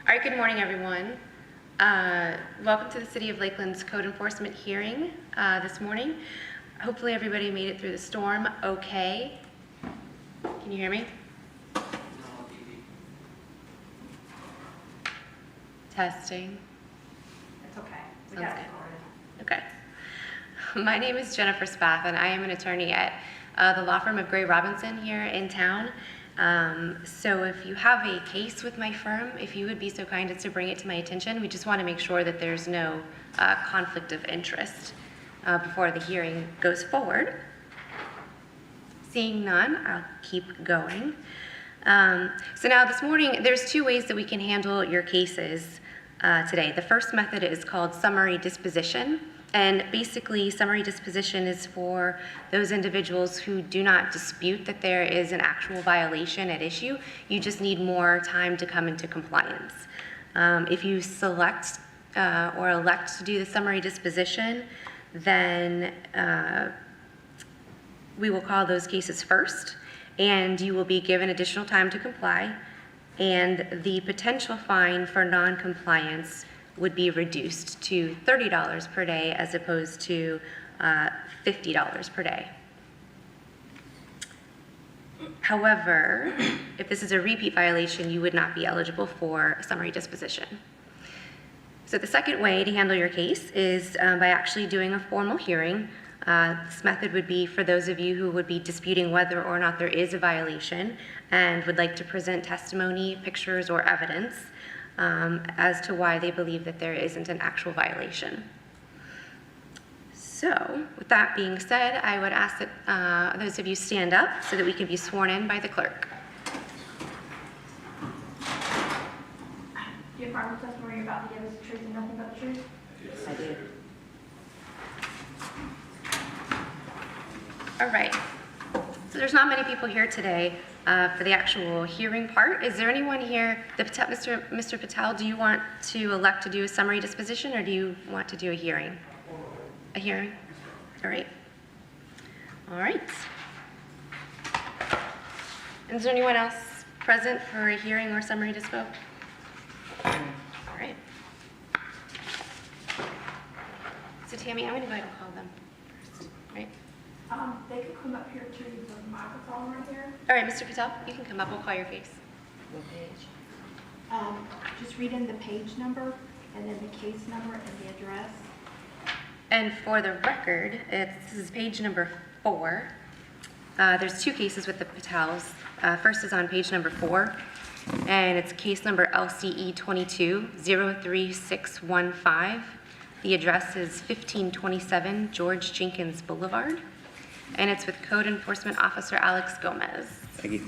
All right, good morning, everyone. Welcome to the City of Lakeland's Code Enforcement hearing this morning. Hopefully everybody made it through the storm okay. Can you hear me? Testing. It's okay. We Sounds got it good. recorded. Okay. My name is Jennifer Spath, and I am an attorney at the law firm of Gray Robinson here in town. So if you have a case with my firm, if you would be so kind as to bring it to my attention, we just want to make sure that there's no conflict of interest before the hearing goes forward. Seeing none, I'll keep going. So now this morning, there's two ways that we can handle your cases today. The first method is called summary disposition. And basically, summary disposition is for those individuals who do not dispute that there is an actual violation at issue. You just need more time to come into compliance. If you select or elect to do the summary disposition, then we will call those cases first, and you will be given additional time to comply, and the potential fine for non-compliance would be reduced to $30 per day as opposed to $50 per day. However, if this is a repeat violation, you would not be eligible for summary disposition. So the second way to handle your case is by actually doing a formal hearing. This method would be for those of you who would be disputing whether or not there is a violation and would like to present testimony, pictures, or evidence as to why they believe that there isn't an actual violation. So, with that being said, I would ask that those of you stand up so that we can be sworn in by the clerk. Do you affirm the testimony you're about to give us the truth and nothing but the truth? Yes, I do. All right. So there's not many people here today for the actual hearing part. Is there anyone here, Mr. Patel, do you want to elect to do a summary disposition, or do you want to do a hearing? A hearing? All right. All right. And is there anyone else present for a hearing or summary dispo? All right. So Tammy, I'm going to go ahead and call them first, right? They could come up here to the microphone right here. All right, Mr. Patel, you can come up. We'll call your face. What page? Just read in the page number and then the case number and the address. And for the record, this is page number 4. There's two cases with the Patels. First is on page number 4, and it's case number LCE 22-03615. The address is 1527 George Jenkins Boulevard, and it's with Code Enforcement Officer Alex Gomez. Thank you.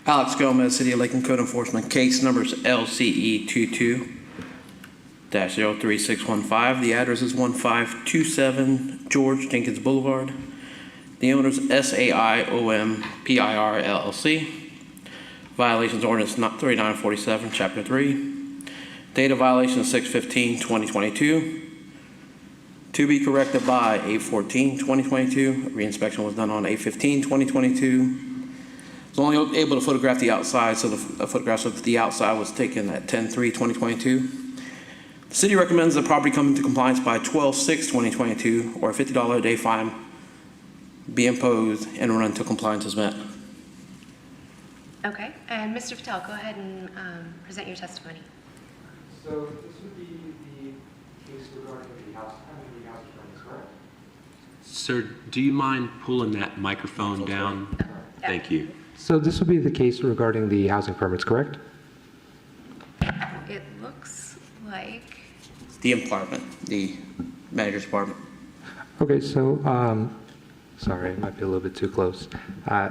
Alex Gomez, City of Lakeland Code Enforcement. Case numbers LCE 22-03615. The address is 1527 George Jenkins Boulevard. The owner's SAIOMPIR LLC. Violations Ordinance 3947, Chapter 3. Date of violation is 6/15/2022. To be corrected by 8/14/2022. Reinspection was done on 8/15/2022. Was only able to photograph the outside, so the photographs of the outside was taken at 10/3/2022. The city recommends the property come into compliance by 12/6/2022, or a $50 a day fine be imposed and run until compliance is met. Okay, and Mr. Patel, go ahead and present your testimony. So this would be the case regarding the house permits, correct? Sir, do you mind pulling that microphone down? Yeah. Thank you. So this would be the case regarding the housing permits, correct? It looks like... The apartment, the manager's apartment. Okay, so, sorry, it might be a little bit too close.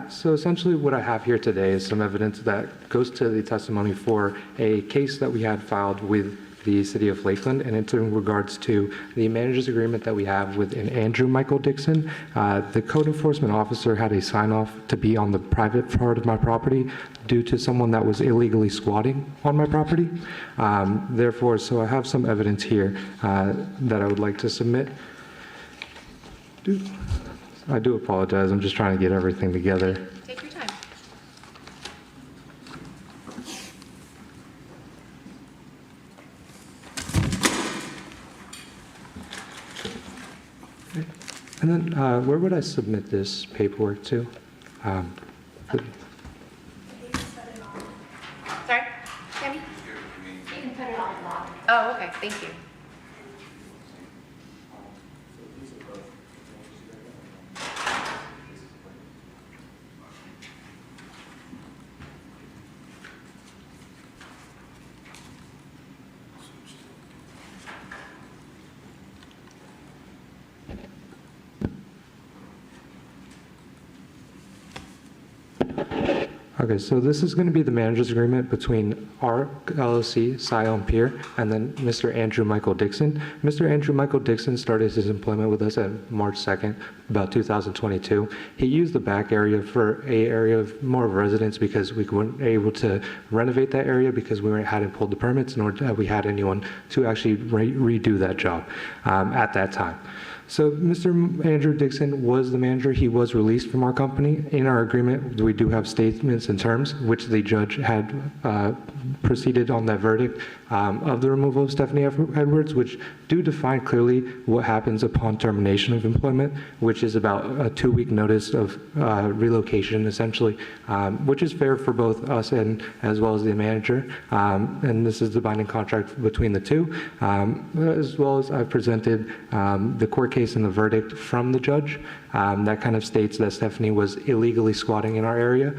So essentially what I have here today is some evidence that goes to the testimony for a case that we had filed with the City of Lakeland, and it's in regards to the manager's agreement that we have with an Andrew Michael Dixon. The code enforcement officer had a sign-off to be on the private part of my property due to someone that was illegally squatting on my property. Therefore, so I have some evidence here that I would like to submit. I do apologize. I'm just trying to get everything together. Take your time. And then where would I submit this paperwork to? Sorry, Tammy? You can put it on block. Oh, okay, thank you. Okay, so this is going to be the manager's agreement between our LLC, Scion Pier, and then Mr. Andrew Michael Dixon. Mr. Andrew Michael Dixon started his employment with us on March 2nd, about 2022. He used the back area for a area of more of residence because we weren't able to renovate that area because hadn't pulled the permits, nor had we had anyone to actually redo that job at that time. So Mr. Andrew Dixon was the manager. He was released from our company. In our agreement, we do have statements and terms, which the judge had proceeded on that verdict of the removal of Stephanie Edwards, which do define clearly what happens upon termination of employment, which is about a 2-week notice of relocation, essentially, which is fair for both us and as well as the manager. And this is the binding contract between the two, as well as I've presented the court case and the verdict from the judge. That kind of states that Stephanie was illegally squatting in our area.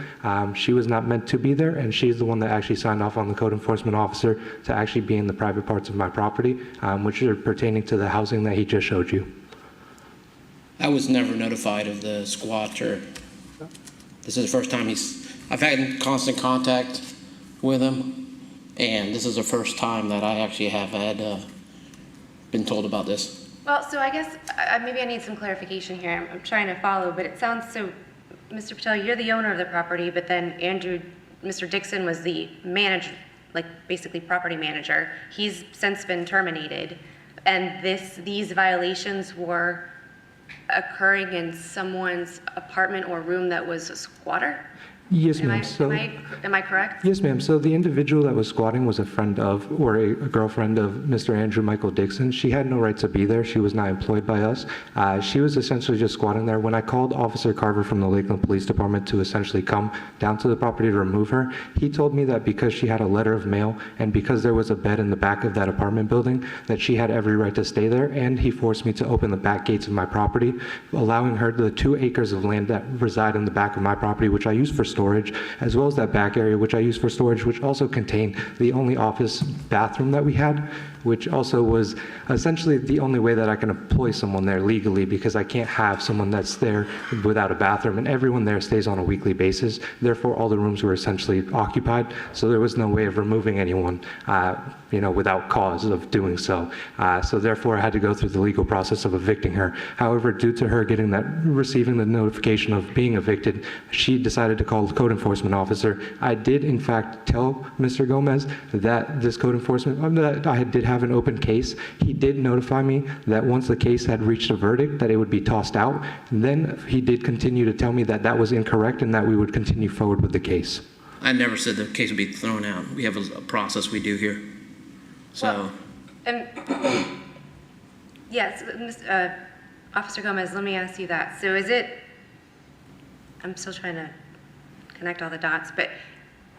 She was not meant to be there, and she's the one that actually signed off on the code enforcement officer to actually be in the private parts of my property, which are pertaining to the housing that he just showed you. I was never notified of the squatter. This is the first time I've had constant contact with him, and this is the first time that I actually have had been told about this. Well, so I guess maybe I need some clarification here. I'm trying to follow, but it sounds so, Mr. Patel, you're the owner of the property, but then Mr. Dixon was the manager, like basically property manager. He's since been terminated, and these violations were occurring in someone's apartment or room that was a squatter? Yes, ma'am. Am I correct? Yes, ma'am. So the individual that was squatting was a friend of, or a girlfriend of Mr. Andrew Michael Dixon. She had no right to be there. She was not employed by us. She was essentially just squatting there. When I called Officer Carver from the Lakeland Police Department to essentially come down to the property to remove her, he told me that because she had a letter of mail and because there was a bed in the back of that apartment building, that she had every right to stay there, and he forced me to open the back gates of my property, allowing her the 2 acres of land that reside in the back of my property, which I use for storage, as well as that back area, which I use for storage, which also contained the only office bathroom that we had, which also was essentially the only way that I can employ someone there legally, because I can't have someone that's there without a bathroom, and everyone there stays on a weekly basis. Therefore, all the rooms were essentially occupied, so there was no way of removing anyone, without cause of doing so. So therefore, I had to go through the legal process of evicting her. However, due to her receiving the notification of being evicted, she decided to call the code enforcement officer. I did, in fact, tell Mr. Gomez that this code enforcement, that I did have an open case. He did notify me that once the case had reached a verdict, that it would be tossed out. Then he did continue to tell me that that was incorrect and that we would continue forward with the case. I never said the case would be thrown out. We have a process we do here. So, Yes, Officer Gomez, let me ask you that. So I'm still trying to connect all the dots, but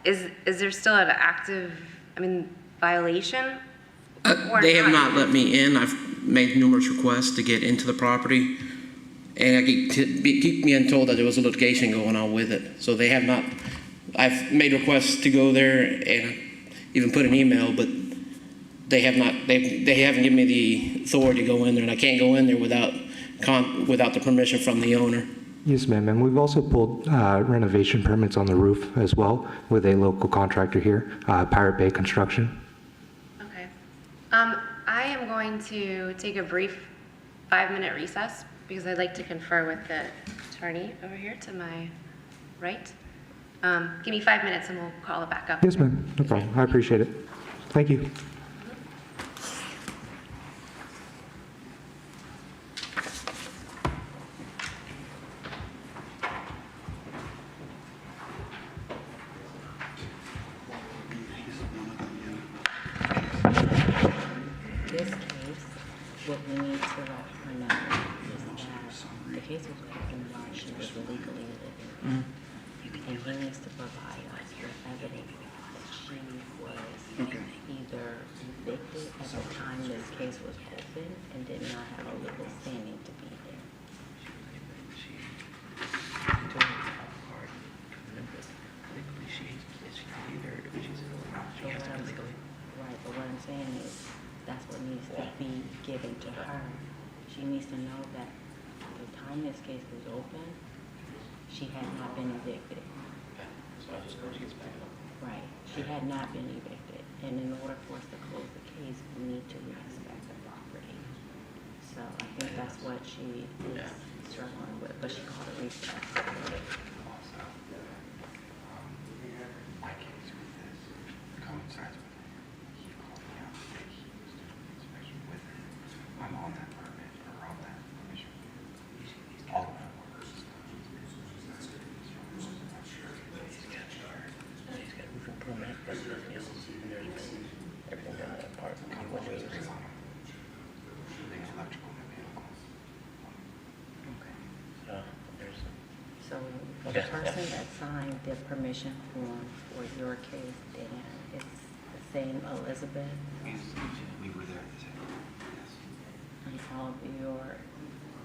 is there still an active, violation? they have not let me in. I've made numerous requests to get into the property, and I keep being told that there was a litigation going on with it. So they have not. I've made requests to go there and even put an email, but they have not. They haven't given me the authority to go in there, and I can't go in there without the permission from the owner. Yes, ma'am. And we've also pulled renovation permits on the roof as well with a local contractor here, Pirate Bay Construction. Okay. I am going to take a brief 5-minute recess because I'd like to confer with the attorney over here to my right. Give me 5 minutes and we'll call it back up. Yes, ma'am. No problem. I appreciate it. Thank you. This case will we need to let her know is that the case was open while she was illegally living. And he needs to provide us with evidence that she was either evicted at the time this case was open and did not have a legal standing to be there. Right, but what I'm saying is that's what needs to be given to her. She needs to know that the time this case was open, she had not been evicted. Right, she had not been evicted, and in order for us to close the case, we need to re-inspect the property. So I think that's what she is struggling with, but she called it recess. Also, my case with this coincides with it. He called me out today. He was doing an inspection with her. I'm on that permit, or on that permission. All of the workers. Permit, but nothing else, and there's been everything done in that part. Everything's on them. Everything's electrical and mechanical. So the person that signed the permission form for your case, Dan, it's the same Elizabeth, We were there at the same time. Yes. and all of your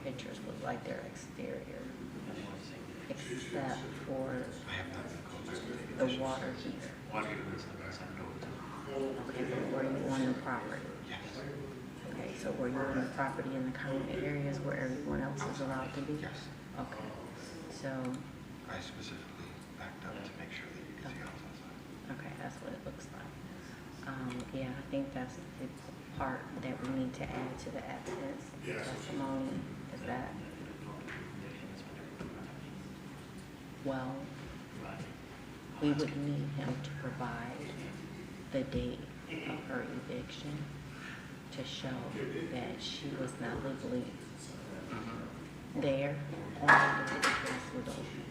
pictures look like they're exterior, except for I have not been called back. the water heater. Okay, but were you on the property? Yes. Okay, so were you on the property in the common areas where everyone else is allowed to be? Yes. Okay, so, I specifically backed up to make sure that you could see I was outside. okay, that's what it looks like. Yeah, I think that's the part that we need to add to the evidence testimony, is that, well, we would need him to provide the date of her eviction to show that she was not legally there on the day the case was open.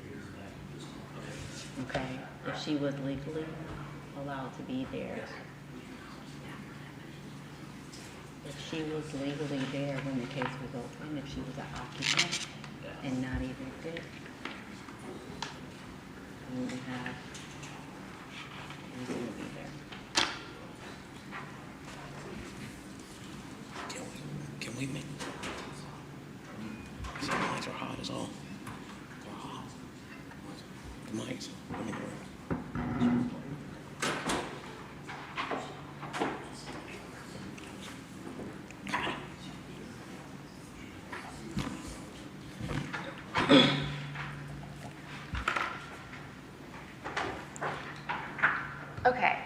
Okay, if she was legally allowed to be there, if she was legally there when the case was open, if she was an occupant and not evicted, then we have reason to be there. Can we make? Some mics are hot as all. They're hot. The mics. Let me know. Okay,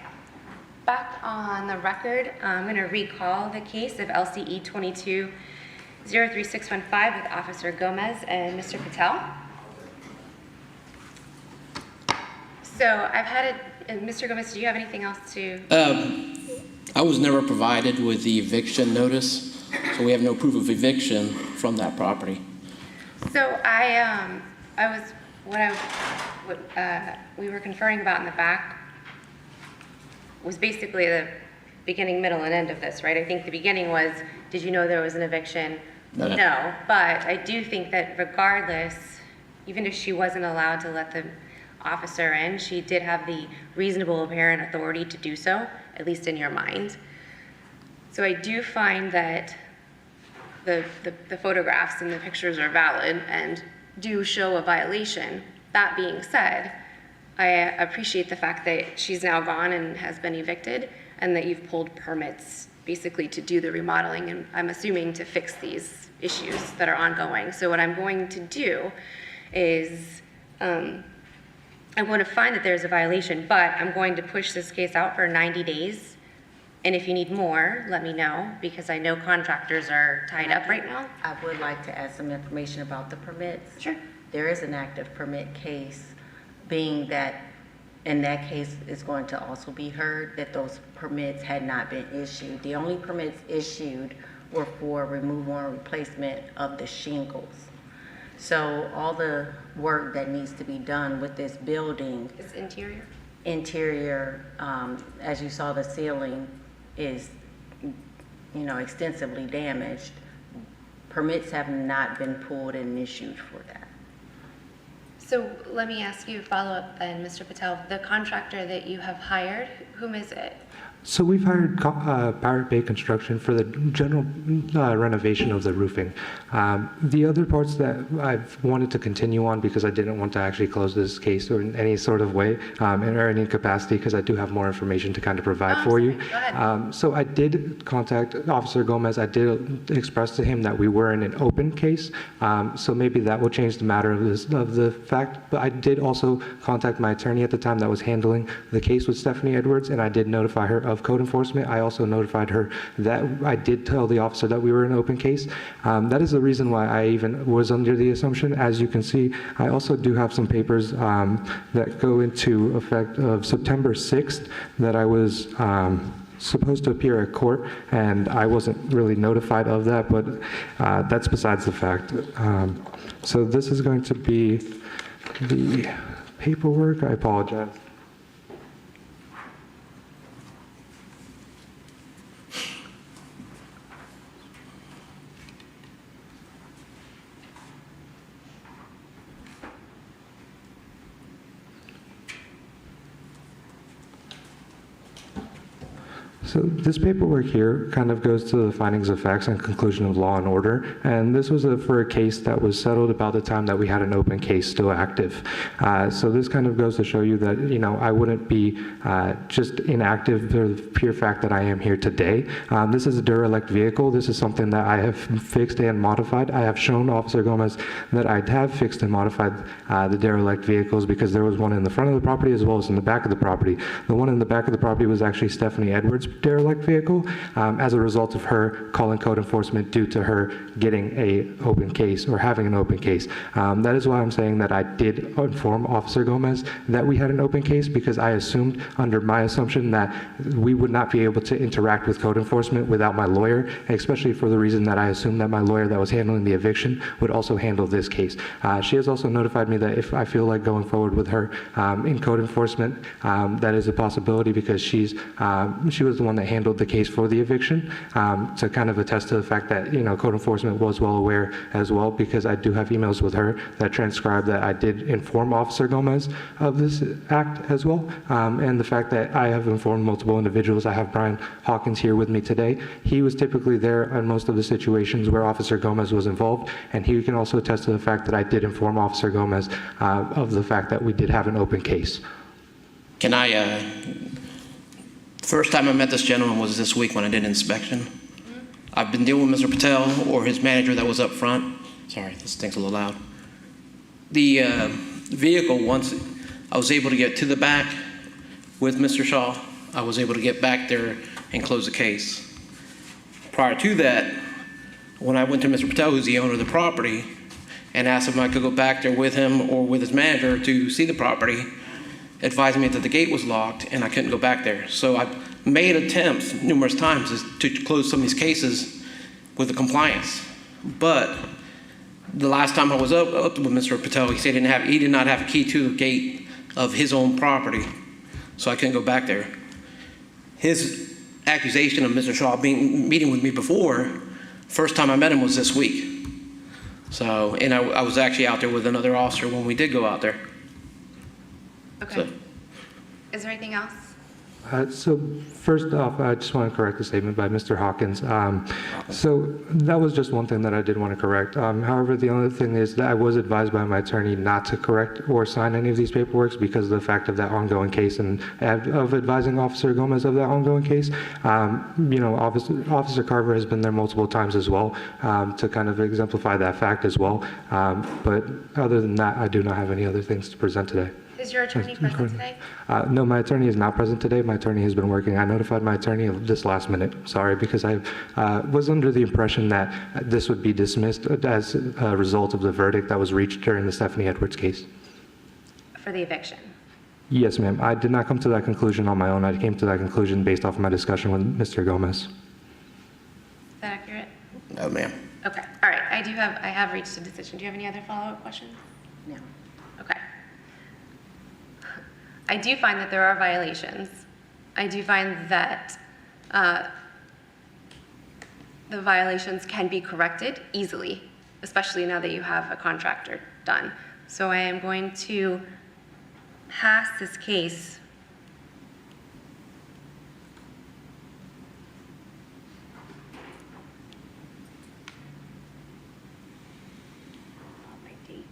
back on the record, I'm going to recall the case of LCE 22-03615 with Officer Gomez and Mr. Patel. So I've had Mr. Gomez, do you have anything else to? I was never provided with the eviction notice, so we have no proof of eviction from that property. So what we were conferring about in the back was basically the beginning, middle, and end of this, right? I think the beginning was, did you know there was an eviction? No. No, but I do think that regardless, even if she wasn't allowed to let the officer in, she did have the reasonable apparent authority to do so, at least in your mind. So I do find that the photographs and the pictures are valid and do show a violation. That being said, I appreciate the fact that she's now gone and has been evicted, and that you've pulled permits basically to do the remodeling, and I'm assuming to fix these issues that are ongoing. So what I'm going to do is I'm going to find that there's a violation, but I'm going to push this case out for 90 days. And if you need more, let me know, because I know contractors are tied up right now. I would like to add some information about the permits. Sure. There is an active permit case, being that in that case is going to also be heard that those permits had not been issued. The only permits issued were for removal and replacement of the shingles. So all the work that needs to be done with this building, It's interior. as you saw, the ceiling is, extensively damaged. permits have not been pulled and issued for that. So let me ask you a follow-up then, Mr. Patel. The contractor that you have hired, whom is it? So we've hired Pirate Bay Construction for the general renovation of the roofing. The other parts that I've wanted to continue on because I didn't want to actually close this case or in any sort of way or any capacity because I do have more information to kind of provide for you. Go ahead. So I did contact Officer Gomez. I did express to him that we were in an open case. So maybe that will change the matter of the fact. But I did also contact my attorney at the time that was handling the case with Stephanie Edwards, and I did notify her of code enforcement. I also notified her that I did tell the officer that we were in an open case. That is the reason why I even was under the assumption. As you can see, I also do have some papers that go into effect of September 6th that I was supposed to appear at court, and I wasn't really notified of that, but that's besides the fact. So this is going to be the paperwork. I apologize. So this paperwork here kind of goes to the findings of facts and conclusion of law and order, and this was for a case that was settled about the time that we had an open case still active. So this kind of goes to show you that, you know, I wouldn't be just inactive for the pure fact that I am here today. This is a derelict vehicle. This is something that I have fixed and modified. I have shown Officer Gomez that I have fixed and modified the derelict vehicles because there was one in the front of the property as well as in the back of the property. The one in the back of the property was actually Stephanie Edwards' derelict vehicle as a result of her calling code enforcement due to her getting an open case or having an open case. That is why I'm saying that I did inform Officer Gomez that we had an open case because I assumed under my assumption that we would not be able to interact with code enforcement without my lawyer, especially for the reason that I assumed that my lawyer that was handling the eviction would also handle this case. She has also notified me that if I feel like going forward with her in code enforcement, that is a possibility because she was the one that handled the case for the eviction, to kind of attest to the fact that, you know, code enforcement was well aware as well, because I do have emails with her that transcribe that I did inform Officer Gomez of this act as well, and the fact that I have informed multiple individuals. I have Brian Hawkins here with me today. He was typically there on most of the situations where Officer Gomez was involved, and he can also attest to the fact that I did inform Officer Gomez of the fact that we did have an open case. Can I, first time I met this gentleman was this week when I did an inspection. I've been dealing with Mr. Patel or his manager that was up front. Sorry, this thing's a little loud. The vehicle, once I was able to get to the back with Mr. Shaw, I was able to get back there and close the case. Prior to that, when I went to Mr. Patel, who's the owner of the property, and asked if I could go back there with him or with his manager to see the property, advising me that the gate was locked and I couldn't go back there. So I made attempts numerous times to close some of these cases with the compliance. But the last time I was up with Mr. Patel, he said he did not have a key to the gate of his own property, so I couldn't go back there. His accusation of Mr. Shaw meeting with me before, first time I met him was this week. So, and I was actually out there with another officer when we did go out there. Okay. So, Is there anything else? So first off, I just want to correct the statement by Mr. Hawkins. So that was just one thing that I did want to correct. However, the other thing is that I was advised by my attorney not to correct or sign any of these paperwork because of the fact of that ongoing case and of advising Officer Gomez of that ongoing case. You know, Officer Carver has been there multiple times as well to kind of exemplify that fact as well. But other than that, I do not have any other things to present today. Is your attorney present today? No, my attorney is not present today. My attorney has been working. I notified my attorney this last minute, sorry, because I was under the impression that this would be dismissed as a result of the verdict that was reached during the Stephanie Edwards case. For the eviction? Yes, ma'am. I did not come to that conclusion on my own. I came to that conclusion based off of my discussion with Mr. Gomez. Is that accurate? no, ma'am. Okay, all right, I have reached a decision. Do you have any other follow-up questions? No. Okay. I do find that there are violations. I do find that the violations can be corrected easily, especially now that you have a contractor done. So I am going to pass this case. My dates.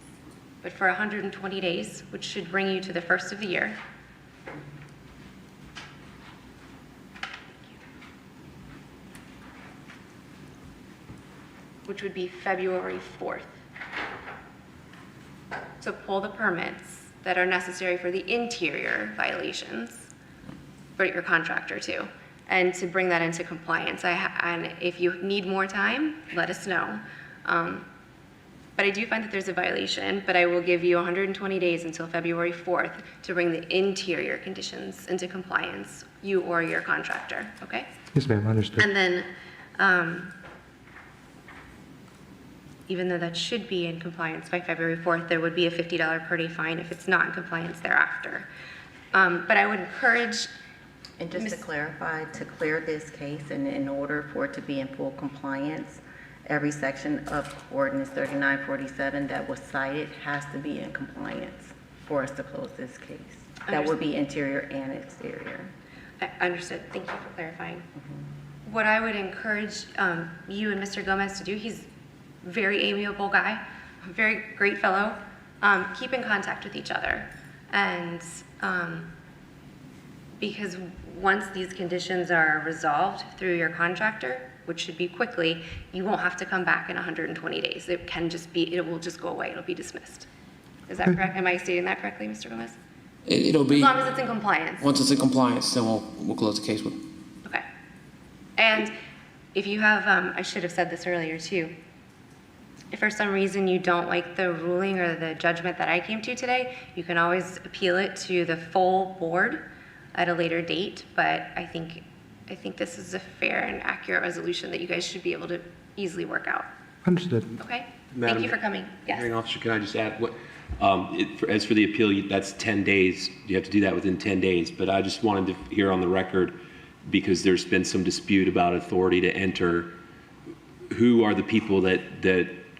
But for 120 days, which should bring you to the first of the year. Which would be February 4th. To pull the permits that are necessary for the interior violations for your contractor too, and to bring that into compliance. And if you need more time, let us know. But I do find that there's a violation, but I will give you 120 days until February 4th to bring the interior conditions into compliance, you or your contractor, okay? Yes, ma'am, understood. And then, even though that should be in compliance by February 4th, there would be a $50 per day fine if it's not in compliance thereafter. But I would encourage, And just to clarify, to clear this case, and in order for it to be in full compliance, every section of Ordinance 3947 that was cited has to be in compliance for us to close this case. That would be interior and exterior. I understood, thank you for clarifying. What I would encourage you and Mr. Gomez to do, he's a very amiable guy, a very great fellow. Keep in contact with each other. And because once these conditions are resolved through your contractor, which should be quickly, you won't have to come back in 120 days. It can just be, it will just go away, it'll be dismissed. Is that correct? Am I stating that correctly, Mr. Gomez? It'll be, As long as it's in compliance. once it's in compliance, then we'll close the case with. Okay. And if you have, I should have said this earlier too, if for some reason you don't like the ruling or the judgment that I came to today, you can always appeal it to the full board at a later date, but I think this is a fair and accurate resolution that you guys should be able to easily work out. Understood. Okay? Madam Thank you for coming. Hearing Yes. officer, can I just add, as for the appeal, that's 10 days. You have to do that within 10 days. But I just wanted to hear on the record, because there's been some dispute about authority to enter, who are the people that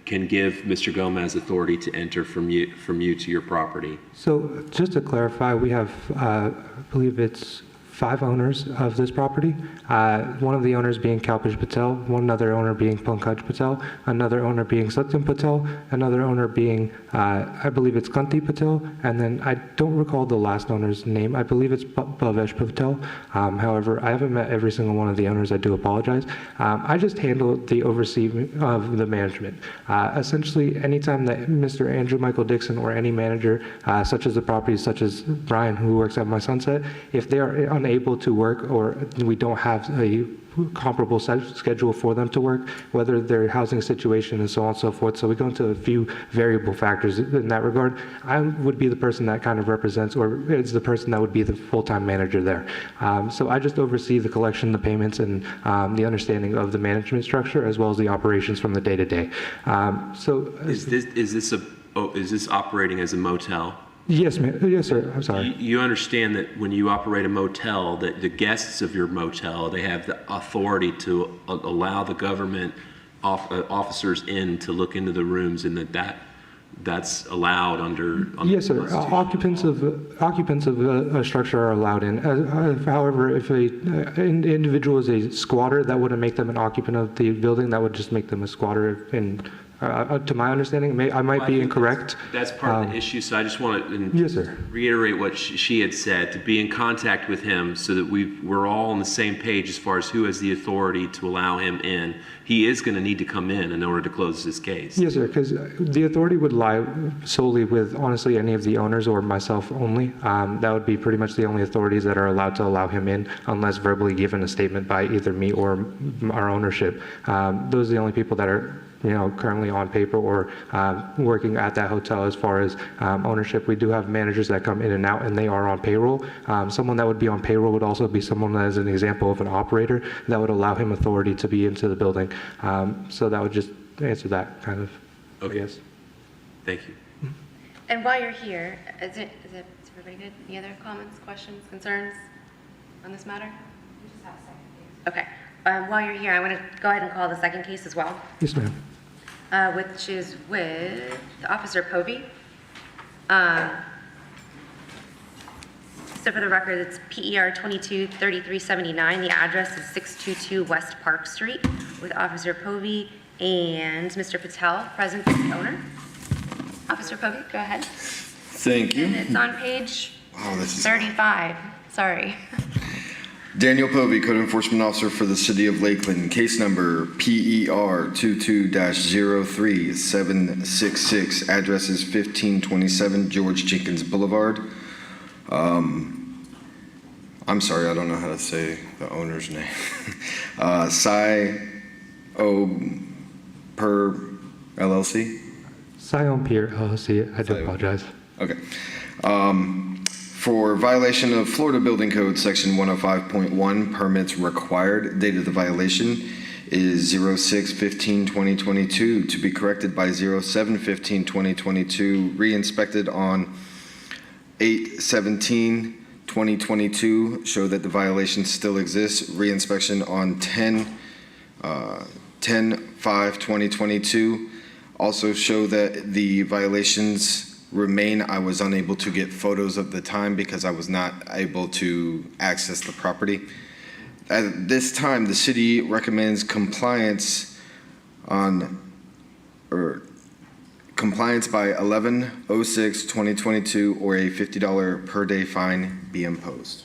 can give Mr. Gomez authority to enter from you to your property? So just to clarify, we have, I believe it's 5 owners of this property. One of the owners being Kalpesh Patel, one other owner being Pankaj Patel, another owner being Satyam Patel, another owner being, I believe it's Kanti Patel, and then I don't recall the last owner's name. I believe it's Bhavesh Patel. However, I haven't met every single one of the owners. I do apologize. I just handle the overseeing of the management. Essentially, anytime that Mr. Andrew Michael Dixon or any manager, such as the properties, such as Brian, who works at my Sunset, if they are unable to work or we don't have a comparable schedule for them to work, whether their housing situation and so on and so forth. So we go into a few variable factors in that regard. I would be the person that kind of represents, or is the person that would be the full-time manager there. So I just oversee the collection, the payments, and the understanding of the management structure as well as the operations from the day-to-day. So Is this operating as a motel? yes, ma'am. Yes, sir. I'm sorry. You understand that when you operate a motel, that the guests of your motel, they have the authority to allow the government officers in to look into the rooms, and that's allowed under Yes, the sir. Constitution. Occupants of a structure are allowed in. However, if an individual is a squatter, that wouldn't make them an occupant of the building. That would just make them a squatter. And to my understanding, I might be incorrect. That's part of the issue, so I just want to Yes, sir. reiterate what she had said, to be in contact with him so that we're all on the same page as far as who has the authority to allow him in. He is going to need to come in order to close this case. Yes, sir, because the authority would lie solely with, honestly, any of the owners or myself only. That would be pretty much the only authorities that are allowed to allow him in, unless verbally given a statement by either me or our ownership. Those are the only people that are currently on paper or working at that hotel as far as ownership. We do have managers that come in and out, and they are on payroll. Someone that would be on payroll would also be someone that is an example of an operator that would allow him authority to be into the building. So that would just answer that kind of, Okay. I guess. Thank you. And while you're here, is everybody good? Any other comments, questions, concerns on this matter? Okay. While you're here, I want to go ahead and call the second case as well, Yes, ma'am. which is with Officer Povey. So for the record, it's PER 223379. The address is 622 West Park Street with Officer Povey and Mr. Patel, present as the owner. Officer Povey, go ahead. Thank you. And it's on page Oh, this is 35. Sorry. Daniel Povey, Code Enforcement Officer for the City of Lakeland. Case number PER 22-03766. Address is 1527 George Jenkins Boulevard. I'm sorry, I don't know how to say the owner's name. Sai O Per LLC. Sion Pier LLC. I do apologize. Okay. For violation of Florida Building Code Section 105.1, permits required. Date of the violation is 06/15/2022, to be corrected by 07/15/2022, re-inspected on 8/17/2022, show that the violation still exists. Re-inspection on 10/5/2022, also show that the violations remain. I was unable to get photos of the time because I was not able to access the property. At this time, the city recommends compliance by 11/06/2022, or a $50 per day fine be imposed.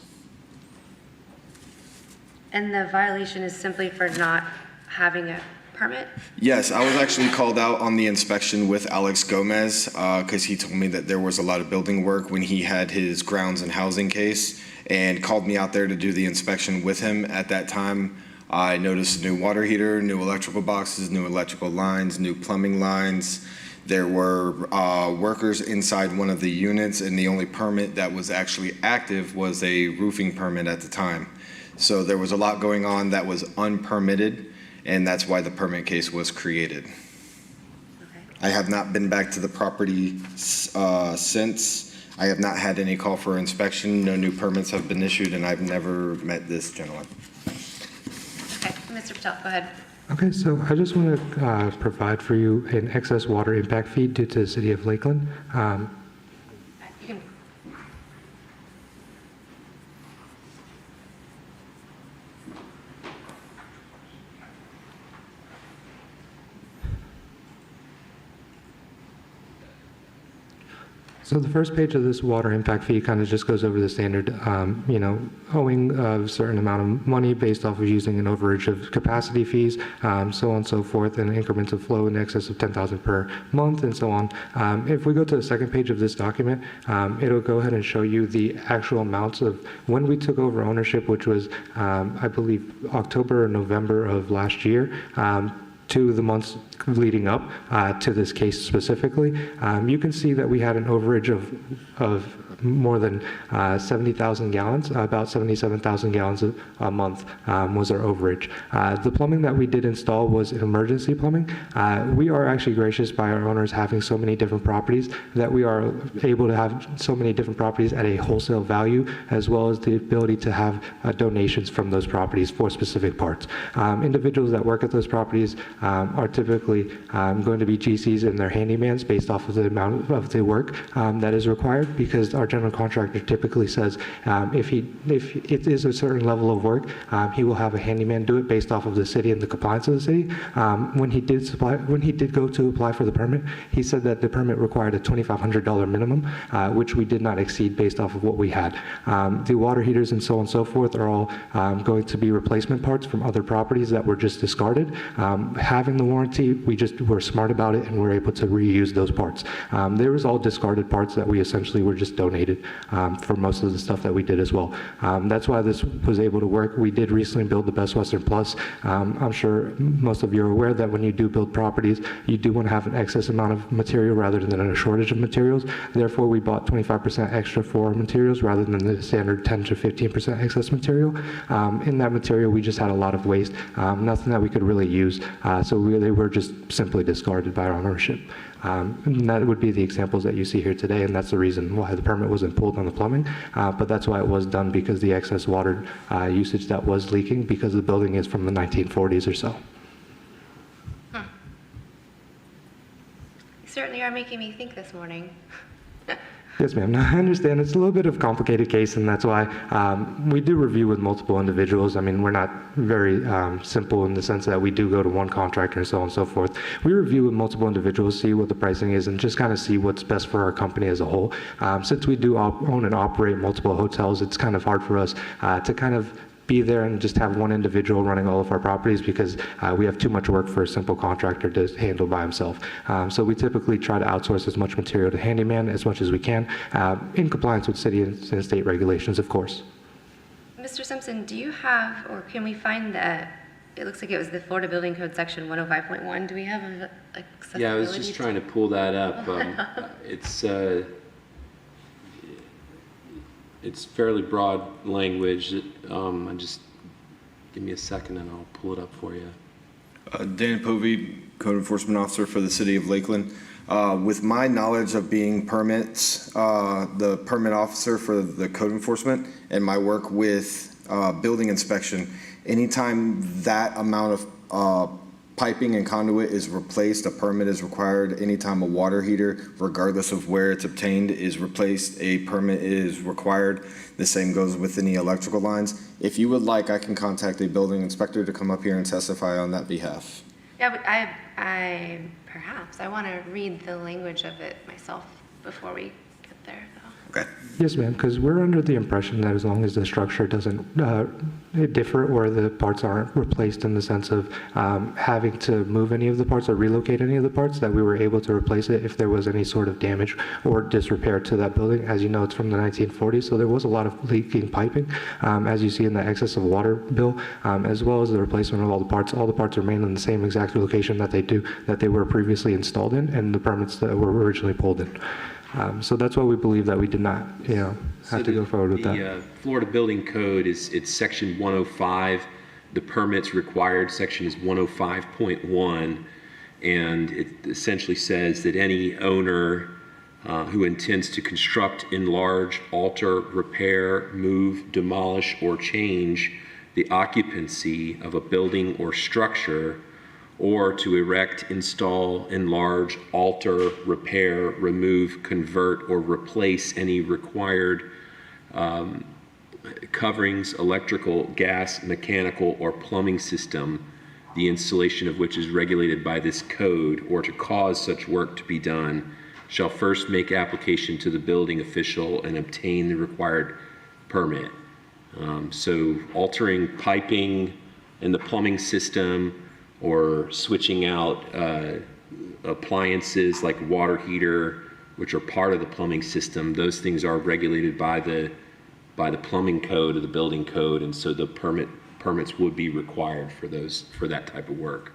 And the violation is simply for not having a permit? Yes, I was actually called out on the inspection with Alex Gomez because he told me that there was a lot of building work when he had his grounds and housing case, and called me out there to do the inspection with him. At that time, I noticed a new water heater, new electrical boxes, new electrical lines, new plumbing lines. There were workers inside one of the units, and the only permit that was actually active was a roofing permit at the time. So there was a lot going on that was unpermitted, and that's why the permit case was created. Okay. I have not been back to the property since. I have not had any call for inspection. No new permits have been issued, and I've never met this gentleman. Okay, Mr. Patel, go ahead. Okay, so I just want to provide for you an excess water impact fee due to the City of Lakeland. You can. So the first page of this water impact fee kind of just goes over the standard, owing a certain amount of money based off of using an overage of capacity fees, so on and so forth, and increments of flow in excess of $10,000 per month, and so on. If we go to the second page of this document, it'll go ahead and show you the actual amounts of when we took over ownership, which was, I believe, October or November of last year. To the months leading up to this case specifically, you can see that we had an overage of more than 70,000 gallons, about 77,000 gallons a month was our overage. The plumbing that we did install was emergency plumbing. We are actually gracious by our owners having so many different properties that we are able to have so many different properties at a wholesale value, as well as the ability to have donations from those properties for specific parts. Individuals that work at those properties are typically going to be GCs and their handymans based off of the amount of the work that is required, because our general contractor typically says if it is a certain level of work, he will have a handyman do it based off of the city and the compliance of the city. When he did go to apply for the permit, he said that the permit required a $2,500 minimum, which we did not exceed based off of what we had. The water heaters and so on and so forth are all going to be replacement parts from other properties that were just discarded. Having the warranty, we just were smart about it and were able to reuse those parts. There was all discarded parts that we essentially were just donated for most of the stuff that we did as well. That's why this was able to work. We did recently build the Best Western Plus. I'm sure most of you are aware that when you do build properties, you do want to have an excess amount of material rather than a shortage of materials. Therefore, we bought 25% extra for materials rather than the standard 10 to 15% excess material. In that material, we just had a lot of waste, nothing that we could really use. So they were just just simply discarded by ownership. And that would be the examples that you see here today, and that's the reason why the permit wasn't pulled on the plumbing, but that's why it was done, because the excess water usage that was leaking, because the building is from the 1940s or so. You certainly are making me think this morning. Yes, ma'am. I understand it's a little bit of a complicated case, and that's why we do review with multiple individuals. I mean, we're not very simple in the sense that we do go to one contractor and so on and so forth. We review with multiple individuals, see what the pricing is, and just kind of see what's best for our company as a whole. Since we do own and operate multiple hotels, it's kind of hard for us to kind of be there and just have one individual running all of our properties, because we have too much work for a simple contractor to handle by himself. So we typically try to outsource as much material to handyman as much as we can, in compliance with city and state regulations, of course. Mr. Simpson, do you have, or can we find that, it looks like it was the Florida Building Code section 105.1, do we have accessibility? Yeah, I was just trying to pull that up. It's fairly broad language. Just give me a second and I'll pull it up for you. Dan Povey, Code Enforcement Officer for the City of Lakeland. With my knowledge of being permits, the permit officer for the code enforcement, and my work with building inspection, anytime that amount of piping and conduit is replaced, a permit is required. Anytime a water heater, regardless of where it's obtained, is replaced, a permit is required. The same goes with any electrical lines. If you would like, I can contact a building inspector to come up here and testify on that behalf. Yeah, but I want to read the language of it myself before we get there, though. Okay. Yes, ma'am, because we're under the impression that as long as the structure doesn't differ or the parts aren't replaced in the sense of having to move any of the parts or relocate any of the parts, that we were able to replace it if there was any sort of damage or disrepair to that building. As you know, it's from the 1940s, so there was a lot of leaking piping, as you see in the excess of water bill, as well as the replacement of all the parts. All the parts remain in the same exact location that they were previously installed in, and the permits that were originally pulled in. So that's why we believe that we did not, have to go forward with that. The Florida Building Code it's section 105. The permits required section is 105.1, and it essentially says that any owner who intends to construct, enlarge, alter, repair, move, demolish, or change the occupancy of a building or structure, or to erect, install, enlarge, alter, repair, remove, convert, or replace any required coverings, electrical, gas, mechanical, or plumbing system, the installation of which is regulated by this code, or to cause such work to be done, shall first make application to the building official and obtain the required permit. So altering piping in the plumbing system, or switching out appliances like water heater, which are part of the plumbing system, those things are regulated by the plumbing code or the building code, and so the permits would be required for that type of work.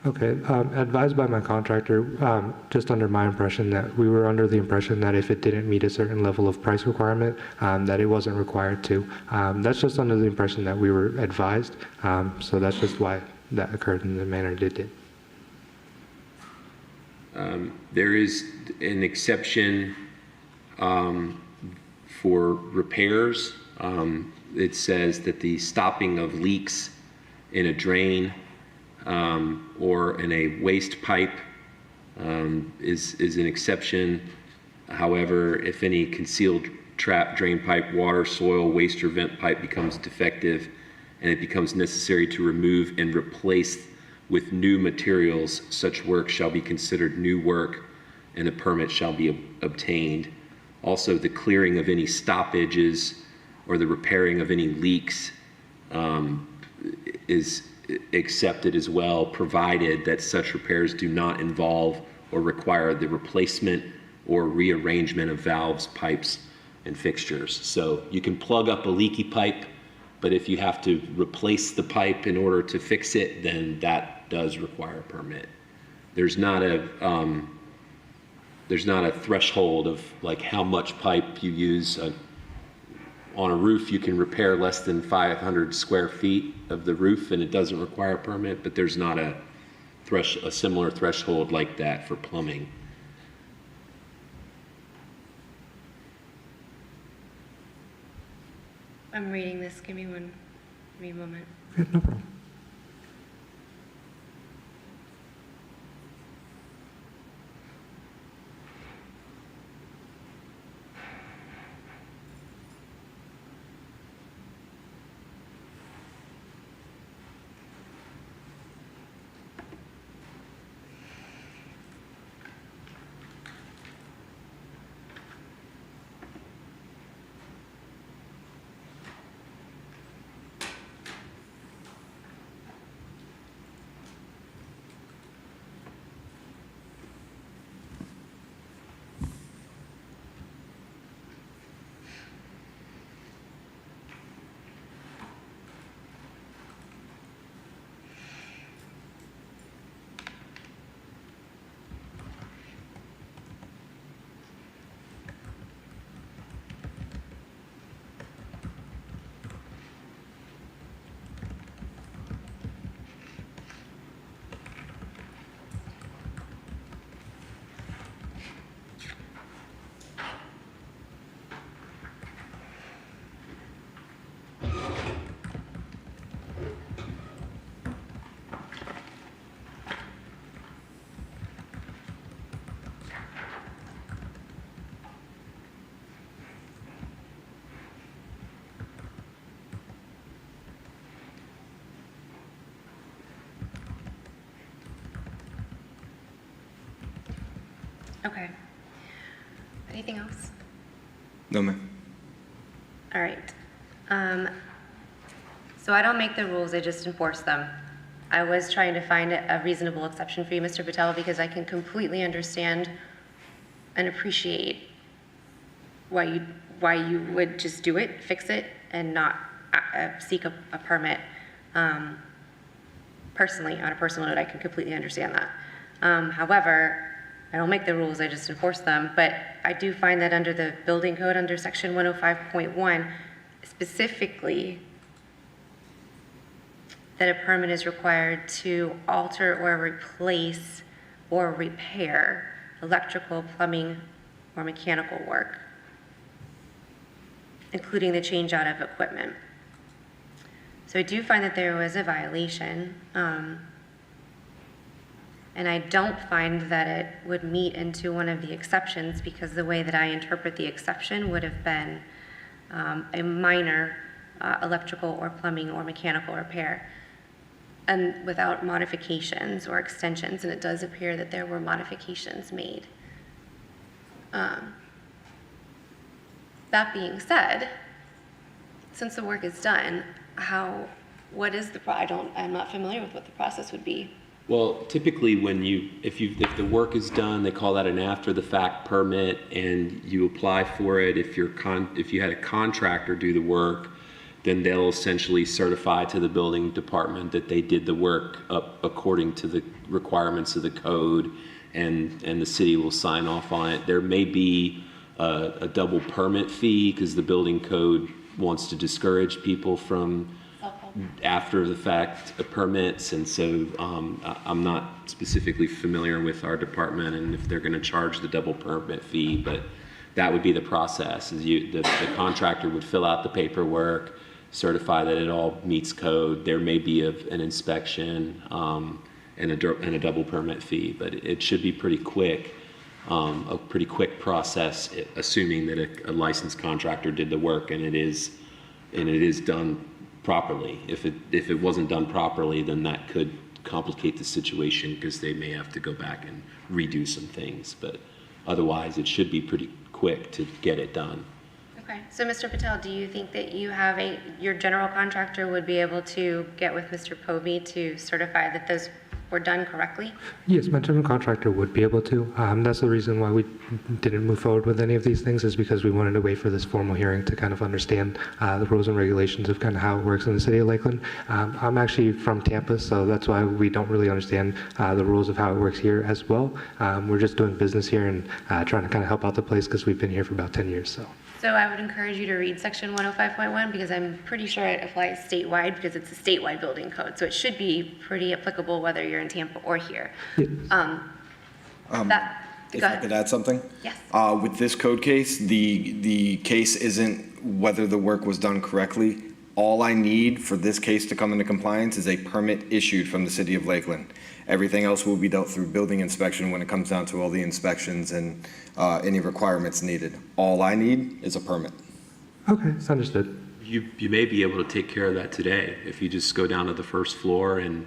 Okay, advised by my contractor, just under my impression that we were under the impression that if it didn't meet a certain level of price requirement, that it wasn't required to. That's just under the impression that we were advised, so that's just why that occurred in the manner it did. There is an exception for repairs. It says that the stopping of leaks in a drain or in a waste pipe is an exception. However, if any concealed trap, drain pipe, water, soil, waste, or vent pipe becomes defective and it becomes necessary to remove and replace with new materials, such work shall be considered new work and a permit shall be obtained. Also, the clearing of any stoppages or the repairing of any leaks is accepted as well, provided that such repairs do not involve or require the replacement or rearrangement of valves, pipes, and fixtures. So you can plug up a leaky pipe, but if you have to replace the pipe in order to fix it, then that does require a permit. There's not a threshold of like how much pipe you use. On a roof, you can repair less than 500 square feet of the roof and it doesn't require a permit, but there's not a a similar threshold like that for plumbing. I'm reading this. Give me a moment. Okay, no problem. Okay. Anything else? No, ma'am. All right. So I don't make the rules, I just enforce them. I was trying to find a reasonable exception for you, Mr. Patel, because I can completely understand and appreciate why you would just do it, fix it, and not seek a permit. Personally, on a personal note, I can completely understand that. However, I don't make the rules, I just enforce them, but I do find that under the building code, under section 105.1, specifically, that a permit is required to alter or replace or repair electrical, plumbing, or mechanical work, including the change out of equipment. So I do find that there was a violation, and I don't find that it would meet into one of the exceptions, because the way that I interpret the exception would have been a minor electrical or plumbing or mechanical repair, and without modifications or extensions, and it does appear that there were modifications made. That being said, since the work is done, what is I'm not familiar with what the process would be. Well, typically if the work is done, they call that an after the fact permit, and you apply for it. If you had a contractor do the work, then they'll essentially certify to the building department that they did the work up according to the requirements of the code, and the city will sign off on it. There may be a double permit fee, because the building code wants to discourage people from after the fact permits, and so I'm not specifically familiar with our department and if they're going to charge the double permit fee, but that would be the process. Is the contractor would fill out the paperwork, certify that it all meets code. There may be an inspection and a double permit fee, but it should be pretty quick. A pretty quick process, assuming that a licensed contractor did the work and it is done properly. If it wasn't done properly, then that could complicate the situation, because they may have to go back and redo some things. But otherwise, it should be pretty quick to get it done. Okay, so Mr. Patel, do you think that your general contractor would be able to get with Mr. Povey to certify that those were done correctly? Yes, my general contractor would be able to. That's the reason why we didn't move forward with any of these things, is because we wanted to wait for this formal hearing to kind of understand the rules and regulations of kind of how it works in the city of Lakeland. I'm actually from Tampa, so that's why we don't really understand the rules of how it works here as well. We're just doing business here and trying to kind of help out the place, because we've been here for about 10 years. So. So I would encourage you to read section 105.1 because I'm pretty sure it applies statewide because it's a statewide building code. So it should be pretty applicable whether you're in Tampa or here. Yes. If Go I ahead. could add something? Yes. With this code case, the case isn't whether the work was done correctly. All I need for this case to come into compliance is a permit issued from the city of Lakeland. Everything else will be dealt through building inspection when it comes down to all the inspections and any requirements needed. All I need is a permit. Okay, it's understood. You may be able to take care of that today if you just go down to the first floor and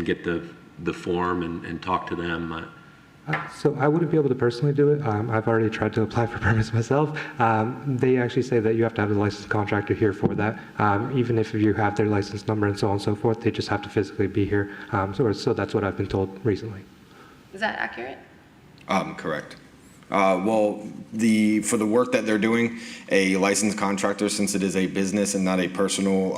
get the form and talk to them. So I wouldn't be able to personally do it. I've already tried to apply for permits myself. They actually say that you have to have a licensed contractor here for that. Even if you have their license number and so on and so forth, they just have to physically be here. So that's what I've been told recently. Is that accurate? Correct. Well, for the work that they're doing, a licensed contractor, since it is a business and not a personal,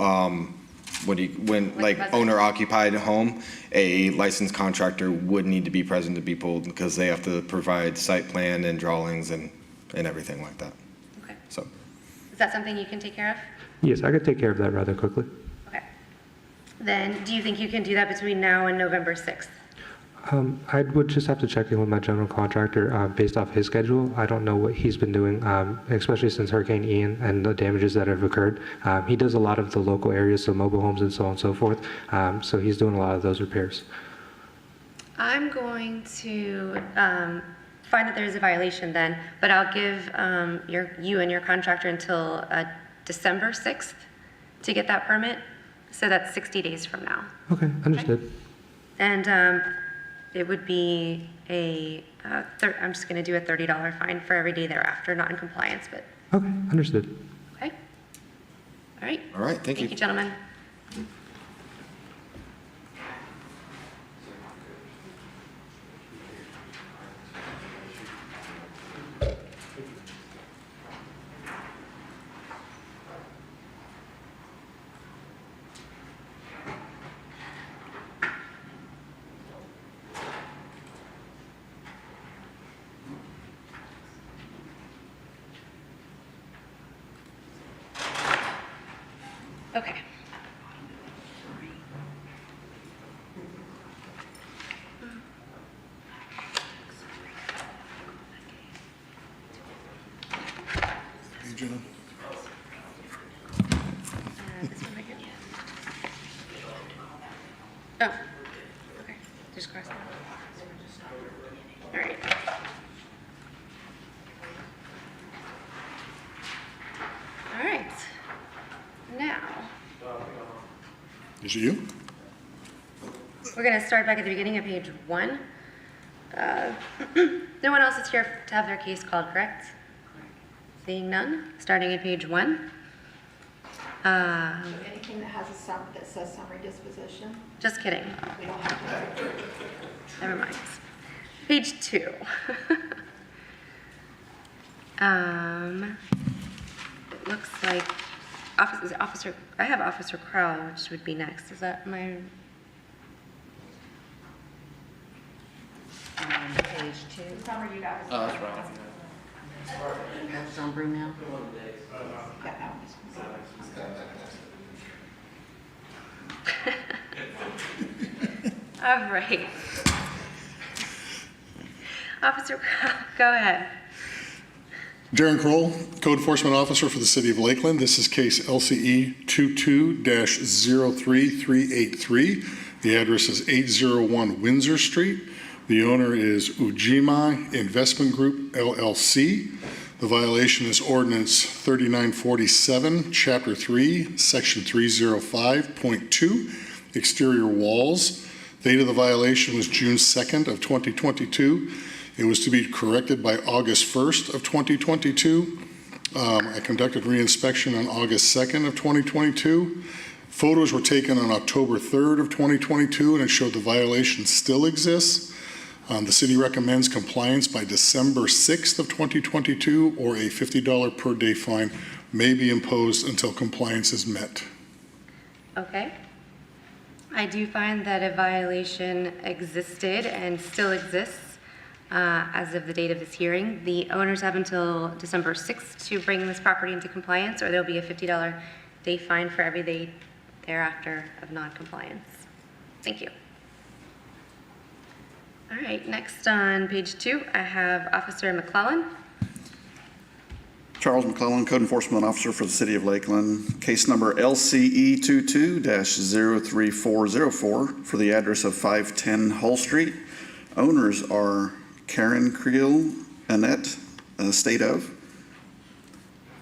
residence? owner-occupied home, a licensed contractor would need to be present to be pulled because they have to provide site plan and drawings and everything like that. Okay. So, Is that something you can take care of? Yes, I could take care of that rather quickly. Okay. Then do you think you can do that between now and November 6th? I would just have to check in with my general contractor based off his schedule. I don't know what he's been doing, especially since Hurricane Ian and the damages that have occurred. He does a lot of the local areas, so mobile homes and so on and so forth. So he's doing a lot of those repairs. I'm going to find that there's a violation then, but I'll give you and your contractor until December 6th to get that permit. So that's 60 days from now. Okay, understood. And it would be I'm just going to do a $30 fine for every day thereafter, not in compliance, but, Okay, understood. okay? All right. all right, thank you. Thank you, gentlemen. Okay. This one right here. Oh, okay, just cross that. All right. All right. Now, Is it you? we're going to start back at the beginning of page 1. No one else is here to have their case called, correct? Seeing none, starting at page 1. Anything that has that says summary disposition, Just kidding. we don't have to. Never mind. Page 2. It looks like Officer. I have Officer Kroll, which would be next. Is that my? Page 2. Summary you guys. Oh, that's right. That's on Brownlow. Yeah, that one's- All right. Officer Kroll, go ahead. Darren Kroll, Code Enforcement Officer for the City of Lakeland. This is case LCE 22-03383. The address is 801 Windsor Street. The owner is Ujima Investment Group, LLC. The violation is Ordinance 3947, Chapter 3, Section 305.2, exterior walls. Date of the violation was June 2nd of 2022. It was to be corrected by August 1st of 2022. I conducted reinspection on August 2nd of 2022. Photos were taken on October 3rd of 2022, and it showed the violation still exists. The city recommends compliance by December 6th of 2022, or a $50 per day fine may be imposed until compliance is met. Okay. I do find that a violation existed and still exists. as of the date of this hearing. The owners have until December 6th to bring this property into compliance, or there'll be a $50 day fine for every day thereafter of non-compliance. Thank you. All right, next on page 2, I have Officer McClellan. Charles McClellan, Code Enforcement Officer for the City of Lakeland. Case number LCE 22-03404 for the address of 510 Hull Street. Owners are Karen Creel, Annette, State of.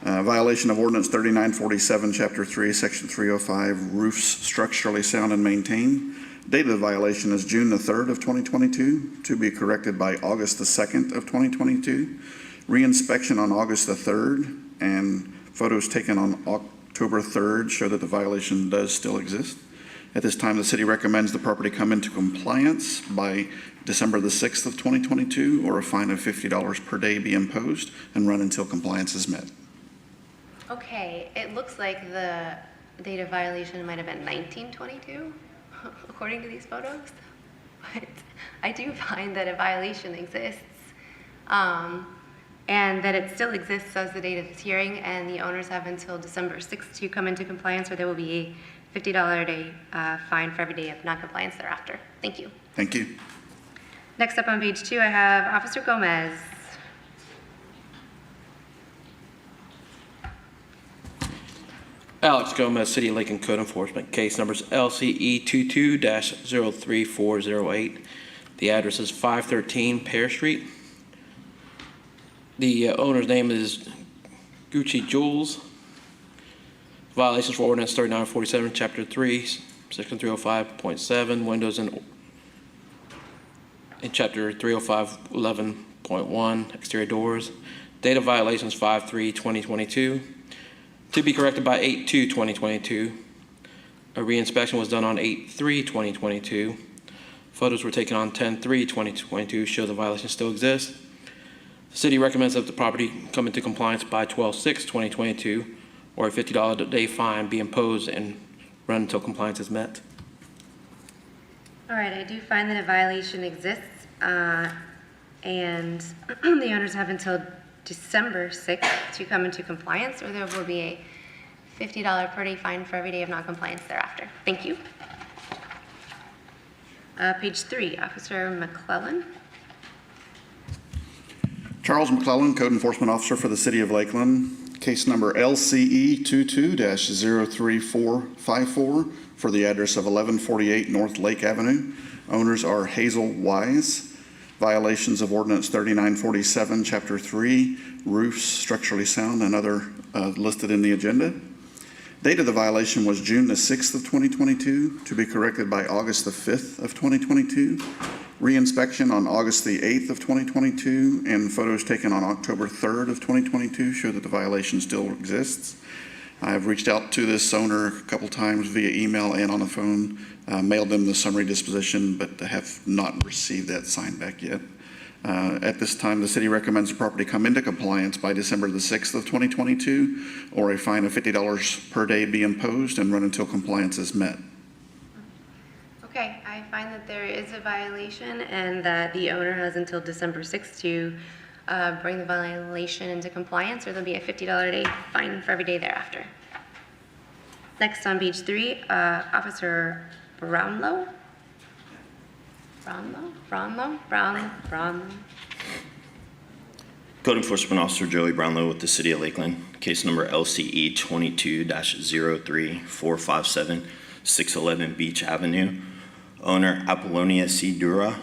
Violation of Ordinance 3947, Chapter 3, Section 305, roofs structurally sound and maintained. Date of the violation is June the 3rd of 2022, to be corrected by August the 2nd of 2022. Reinspection on August the 3rd, and photos taken on October 3rd show that the violation does still exist. At this time, the city recommends the property come into compliance by December the 6th of 2022, or a fine of $50 per day be imposed and run until compliance is met. Okay, it looks like the date of violation might have been 1922, according to these photos. But I do find that a violation exists, and that it still exists as the date of this hearing, and the owners have until December 6th to come into compliance, or there will be a $50 a day fine for every day of non-compliance thereafter. Thank you. Thank you. Next up on page 2, I have Officer Gomez. Alex Gomez, City of Lakeland Code Enforcement. Case numbers LCE 22-03408. The address is 513 Pear Street. The owner's name is Gucci Jules. Violations for Ordinance 3947, Chapter 3, Section 305.7, windows in Chapter 305, 11.1, exterior doors. Date of violations 5/3/2022. To be corrected by 8/2/2022. A reinspection was done on 8/3/2022. Photos were taken on 10/3/2022, show the violation still exists. The city recommends that the property come into compliance by 12/6/2022, or a $50 a day fine be imposed and run until compliance is met. All right, I do find that a violation exists, and the owners have until December 6th to come into compliance, or there will be a $50 per day fine for every day of non-compliance thereafter. Thank you. Page 3, Officer McClellan. Charles McClellan, Code Enforcement Officer for the City of Lakeland. Case number LCE 22-03454 for the address of 1148 North Lake Avenue. Owners are Hazel Wise. Violations of Ordinance 3947, Chapter 3, roofs structurally sound, and other listed in the agenda. Date of the violation was June the 6th of 2022, to be corrected by August the 5th of 2022. Reinspection on August the 8th of 2022, and photos taken on October 3rd of 2022 show that the violation still exists. I've reached out to this owner a couple times via email and on the phone, mailed them the summary disposition, but have not received that signed back yet. At this time, the city recommends the property come into compliance by December the 6th of 2022, or a fine of $50 per day be imposed and run until compliance is met. Okay, I find that there is a violation and that the owner has until December 6th to bring the violation into compliance, or there'll be a $50 a day fine for every day thereafter. Next on page 3, Officer Brownlow. Brownlow. Code Enforcement Officer Joey Brownlow with the City of Lakeland. Case number LCE 22-03457, 611 Beach Avenue. Owner Apollonia C. Dura.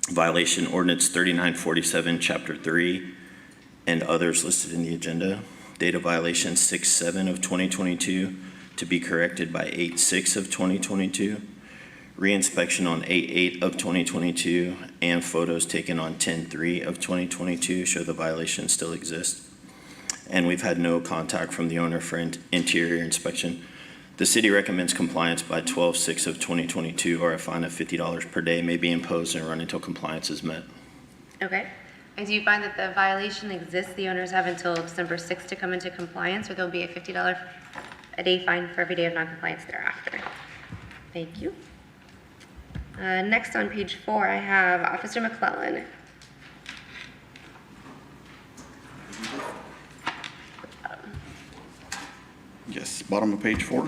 Violation Ordinance 3947, Chapter 3, and others listed in the agenda. Date of violation 6/7 of 2022, to be corrected by 8/6 of 2022. Reinspection on 8/8 of 2022, and photos taken on 10/3 of 2022 show the violation still exists. And we've had no contact from the owner for interior inspection. The city recommends compliance by 12/6 of 2022, or a fine of $50 per day may be imposed and run until compliance is met. Okay. And do you find that the violation exists? The owners have until December 6th to come into compliance, or there'll be a $50 a day fine for every day of non-compliance thereafter. Thank you. Next on page 4, I have Officer McClellan. bottom of page 4.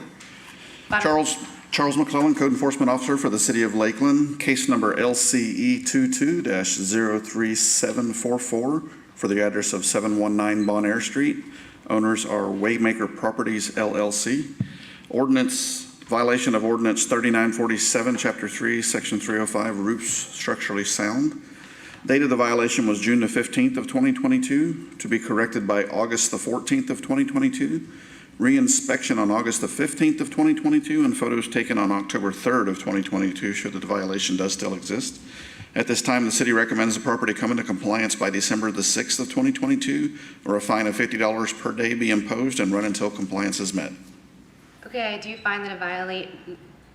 Bottom. Charles McClellan, Code Enforcement Officer for the City of Lakeland, case number LCE 22-03744 for the address of 719 Bon Air Street. Owners are Waymaker Properties LLC. Violation of Ordinance 3947, Chapter 3, Section 305, roofs structurally sound. Date of the violation was June the 15th of 2022, to be corrected by August the 14th of 2022. Reinspection on August the 15th of 2022, and photos taken on October 3rd of 2022 show that the violation does still exist. At this time, the city recommends the property come into compliance by December the 6th of 2022, or a fine of $50 per day be imposed and run until compliance is met. Okay, I do find that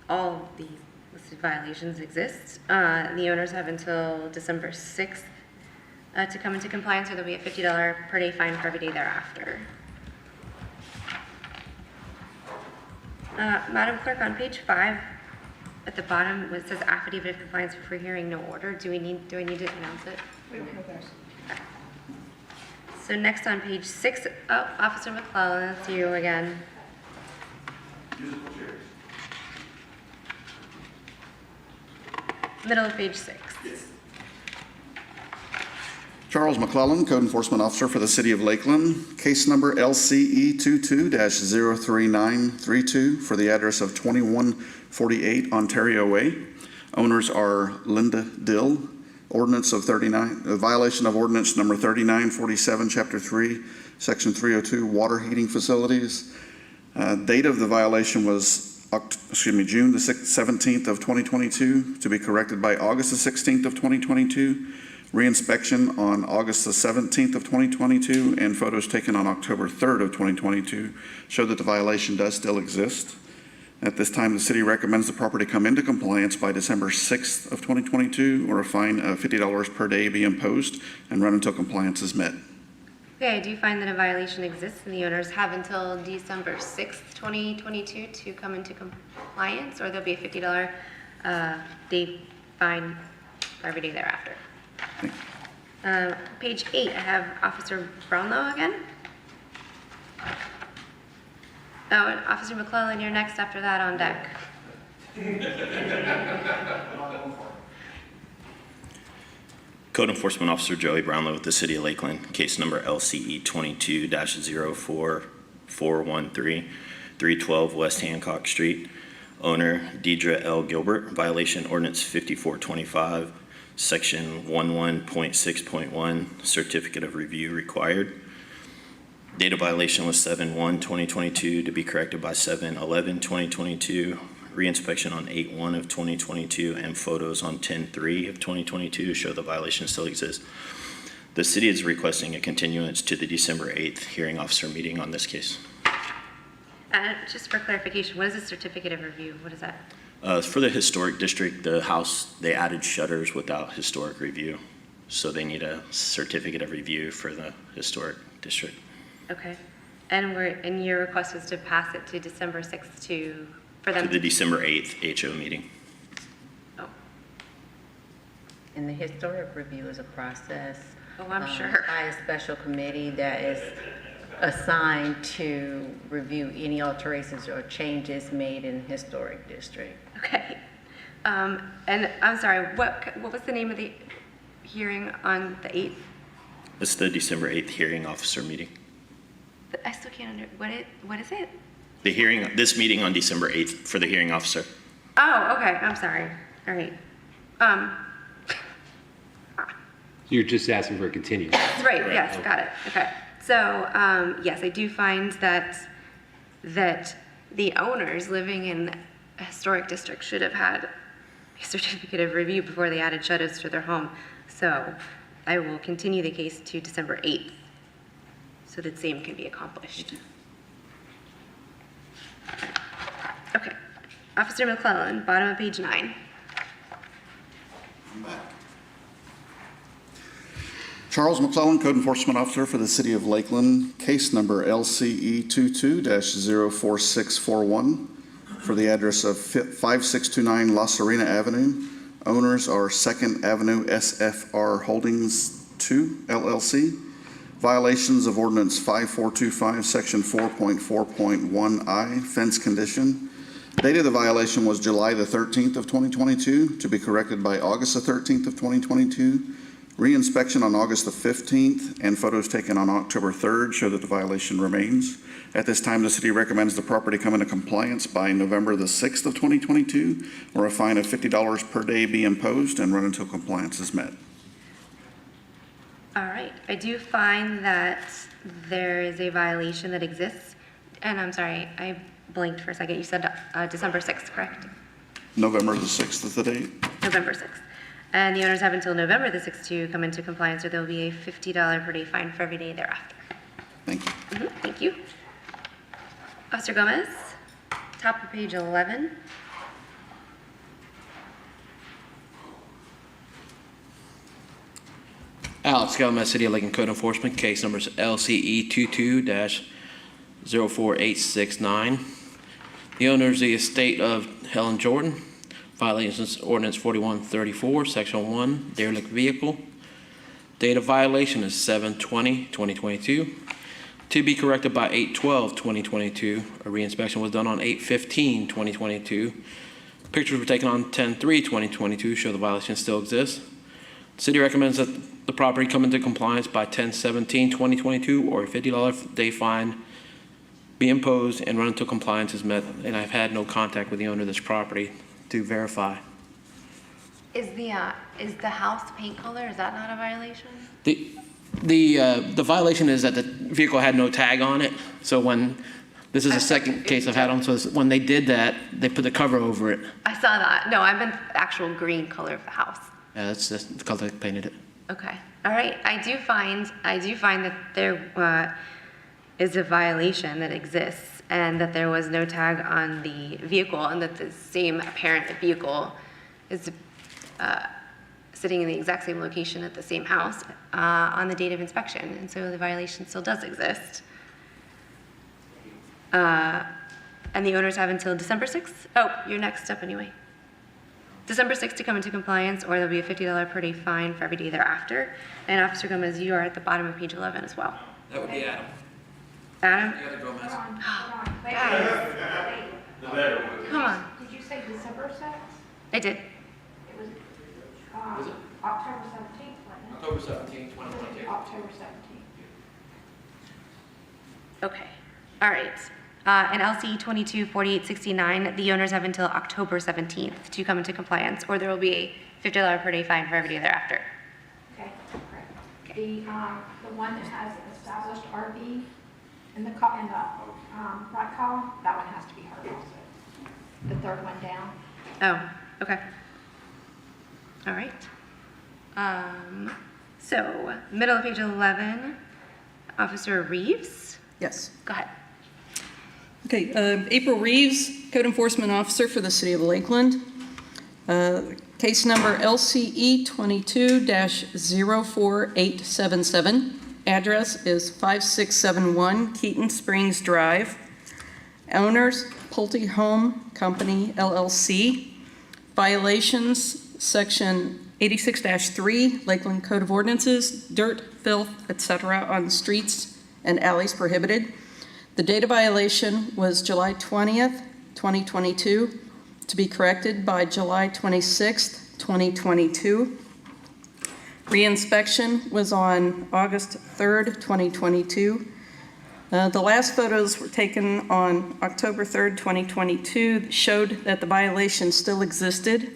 all the listed violations exist. The owners have until December 6th to come into compliance, or there'll be a $50 per day fine for every day thereafter. Madam Clerk, on page 5, at the bottom, where it says affidavit of compliance before hearing no order, do I need to announce it? Okay. So next on page 6, Officer McClellan, it's you again. Middle of page 6. Charles McClellan, Code Enforcement Officer for the City of Lakeland, case number LCE 22-03932 for the address of 2148 Ontario Way. Owners are Linda Dill. Violation of Ordinance number 3947, Chapter 3, Section 302, water heating facilities. Date of the violation was June the 17th of 2022, to be corrected by August the 16th of 2022. Reinspection on August the 17th of 2022, and photos taken on October 3rd of 2022 show that the violation does still exist. At this time, the city recommends the property come into compliance by December 6th of 2022, or a fine of $50 per day be imposed and run until compliance is met. Okay, I do find that a violation exists, and the owners have until December 6th, 2022 to come into compliance, or there'll be a $50 day fine for every day thereafter. Page 8, I have Officer Brownlow again. Oh, and Officer McClellan, you're next after that on deck. Code Enforcement Officer Joey Brownlow with the City of Lakeland, case number LCE 22-04413, 312 West Hancock Street. Owner Deidre L. Gilbert, violation Ordinance 5425, Section 11.6.1, certificate of review required. Date of violation was 7/1/2022, to be corrected by 7/11/2022. Reinspection on 8/1 of 2022, and photos on 10/3 of 2022 show the violation still exists. The city is requesting a continuance to the December 8th hearing officer meeting on this case. Just for clarification, what is a certificate of review? What is that? For the historic district, the house, they added shutters without historic review. So they need a certificate of review for the historic district. Okay. And your request is to pass it to December 6th for them To the December 8th HO meeting. Oh, And the historic review is a process. Oh, I'm sure. By a special committee that is assigned to review any alterations or changes made in the historic district. okay. And I'm sorry, what was the name of the hearing on the 8th? It's the December 8th hearing officer meeting. I still can't what is it? The hearing, this meeting on December 8th for the hearing officer. Oh, okay, I'm sorry. All right. You're just asking for a continuance. Right, yes, got it, okay. So, yes, I do find that the owners living in a historic district should have had a certificate of review before they added shutters to their home. So I will continue the case to December 8th so that same can be accomplished. Okay, Officer McClellan, bottom of page 9. I'm back. Charles McClellan, Code Enforcement Officer for the City of Lakeland, case number LCE 22-04641 for the address of 5629 La Serena Avenue. Owners are 2nd Avenue SFR Holdings 2 LLC. Violations of Ordinance 5425, Section 4.4.1I, fence condition. Date of the violation was July the 13th of 2022, to be corrected by August the 13th of 2022. Reinspection on August the 15th and photos taken on October 3rd show that the violation remains. At this time, the city recommends the property come into compliance by November the 6th of 2022, or a fine of $50 per day be imposed and run until compliance is met. All right, I do find that there is a violation that exists, and I'm sorry, I blinked for a second. You said December 6th, correct? November the 6th is the date. November 6th. And the owners have until November the 6th to come into compliance, or there will be a $50 per day fine for every day thereafter. Thank you. Thank you. Officer Gomez, top of page 11. Alex Gomez, City of Lakeland Code Enforcement, case numbers LCE 22-04869. The owner is the estate of Helen Jordan. Violations Ordinance 4134, Section 1, derelict vehicle. Date of violation is 7/20/2022. To be corrected by 8/12/2022. A reinspection was done on 8/15/2022. Pictures were taken on 10/3/2022, show the violation still exists. The city recommends that the property come into compliance by 10/17/2022, or a $50 day fine be imposed and run until compliance is met. And I've had no contact with the owner of this property to verify. Is the house paint color, is that not a violation? The violation is that the vehicle had no tag on it. So when, this is the second case I've had on, so when they did that, they put the cover over it. I saw that. No, I meant the actual green color of the house. Yeah, that's the color they painted it. Okay. All right. I do find that there is a violation that exists, and that there was no tag on the vehicle, and that the same apparent vehicle is sitting in the exact same location at the same house on the date of inspection, and so the violation still does exist. And the owners have until December 6th. Oh, you're next up anyway. December 6th to come into compliance, or there'll be a $50 per day fine for every day thereafter. And Officer Gomez, you are at the bottom of page 11 as well. That would be Adam. Adam? The other Gomez. Hold on. Wait, Guys, come on. Did you say December 6th? I did. It was October 17th, wasn't it? October 17th, 2022. October 17th. Okay. All right. In LC 224869, the owners have until October 17th to come into compliance, or there will be a $50 per day fine for every day thereafter. Okay, great. The one that has established RV in the right column, that one has to be heard also. The third one down. Oh, okay. All right. So, middle of page 11, Officer Reeves. Yes. Go ahead. Okay, April Reeves, Code Enforcement Officer for the City of Lakeland. Case number LCE 22-04877. Address is 5671 Keaton Springs Drive. Owners, Pulte Home Company, LLC. Violations, Section 86-3, Lakeland Code of Ordinances, dirt, filth, etc. on streets and alleys prohibited. The date of violation was July 20th, 2022, to be corrected by July 26th, 2022. Reinspection was on August 3rd, 2022. The last photos were taken on October 3rd, 2022, that showed that the violation still existed.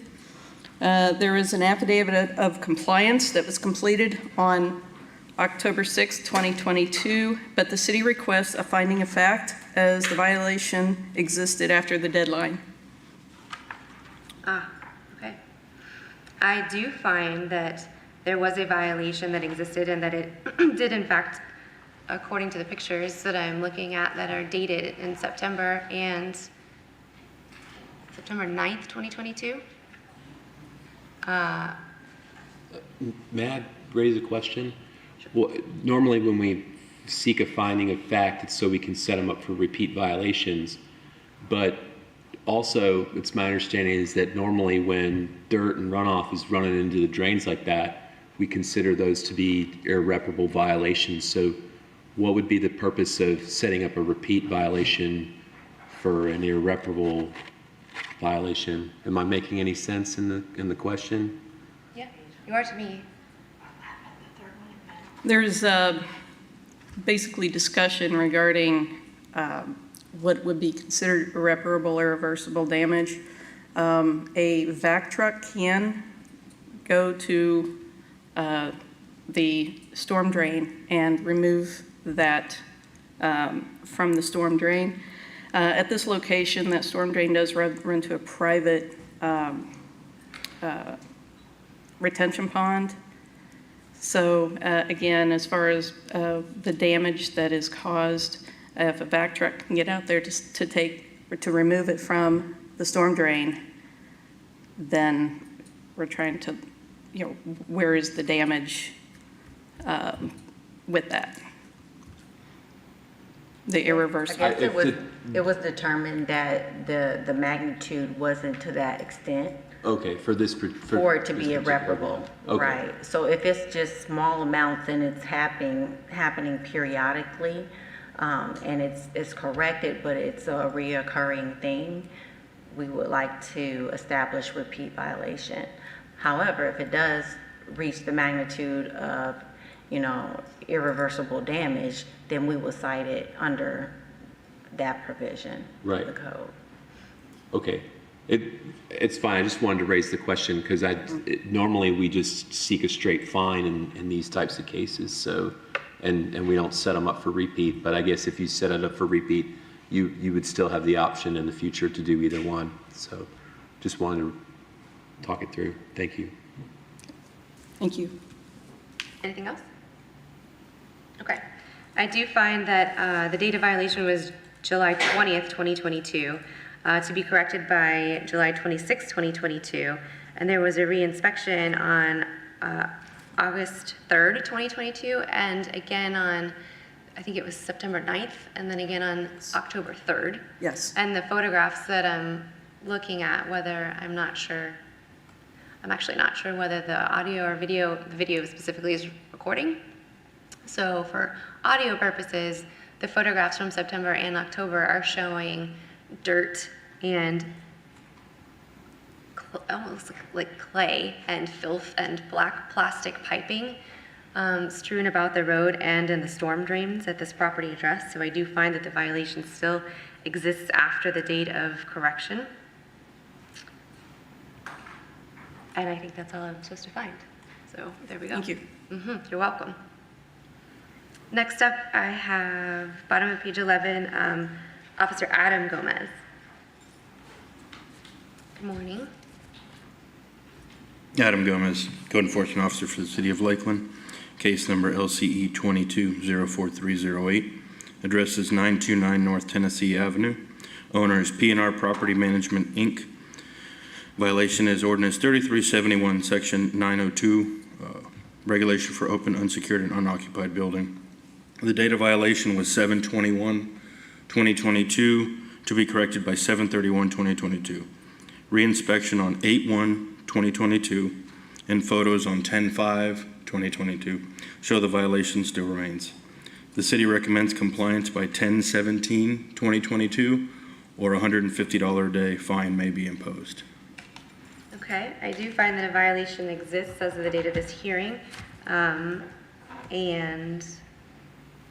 There is an affidavit of compliance that was completed on October 6, 2022, but the city requests a finding of fact as the violation existed after the deadline. Okay. I do find that there was a violation that existed, and that it did in fact, according to the pictures that I'm looking at that are dated in September 9th, 2022. May I raise a question? Well, normally when we seek a finding of fact, it's so we can set them up for repeat violations. But also, it's my understanding is that normally when dirt and runoff is running into the drains like that, we consider those to be irreparable violations. So what would be the purpose of setting up a repeat violation for an irreparable violation? Am I making any sense in the question? Yeah, you are to me. There's basically discussion regarding what would be considered irreparable or irreversible damage. A vac truck can go to the storm drain and remove that from the storm drain. At this location, that storm drain does run to a private retention pond. So again, as far as the damage that is caused, if a vac truck can get out there to remove it from the storm drain, then we're trying to, where is the damage with that? The irreversible. I guess it was determined that the magnitude wasn't to that extent Okay, for this. for it to be irreparable. Okay. Right. So if it's just small amounts and it's happening periodically, and it's corrected, but it's a reoccurring thing, we would like to establish repeat violation. However, if it does reach the magnitude of, irreversible damage, then we will cite it under that provision of the code. Okay. It's fine. I just wanted to raise the question because normally we just seek a straight fine in these types of cases. So, and we don't set them up for repeat. But I guess if you set it up for repeat, you would still have the option in the future to do either one. So, just wanted to talk it through. Thank you. Thank you. Anything else? Okay. I do find that the date of violation was July 20th, 2022, to be corrected by July 26th, 2022. And there was a re-inspection on August 3rd, 2022, and again on, I think it was September 9th, and then again on October 3rd. Yes. And the photographs that I'm looking at, I'm actually not sure whether the audio or video, the video specifically is recording. So for audio purposes, the photographs from September and October are showing dirt and almost like clay and filth and black plastic piping strewn about the road and in the storm drains at this property address. So I do find that the violation still exists after the date of correction. And I think that's all I'm supposed to find. So there we go. Thank you. You're welcome. Next up, I have, bottom of page 11, Officer Adam Gomez. Good morning. Adam Gomez, Code Enforcement Officer for the City of Lakeland. Case number LCE 22-04308. Address is 929 North Tennessee Avenue. Owner is P&R Property Management, Inc. Violation is Ordinance 3371, Section 902, Regulation for Open, Unsecured, and Unoccupied Building. The date of violation was 7/21/2022, to be corrected by 7/31/2022. Reinspection on 8/1/2022, and photos on 10/5/2022 show the violation still remains. The city recommends compliance by 10/17/2022, or a $150 a day fine may be imposed. Okay, I do find that a violation exists as of the date of this hearing, and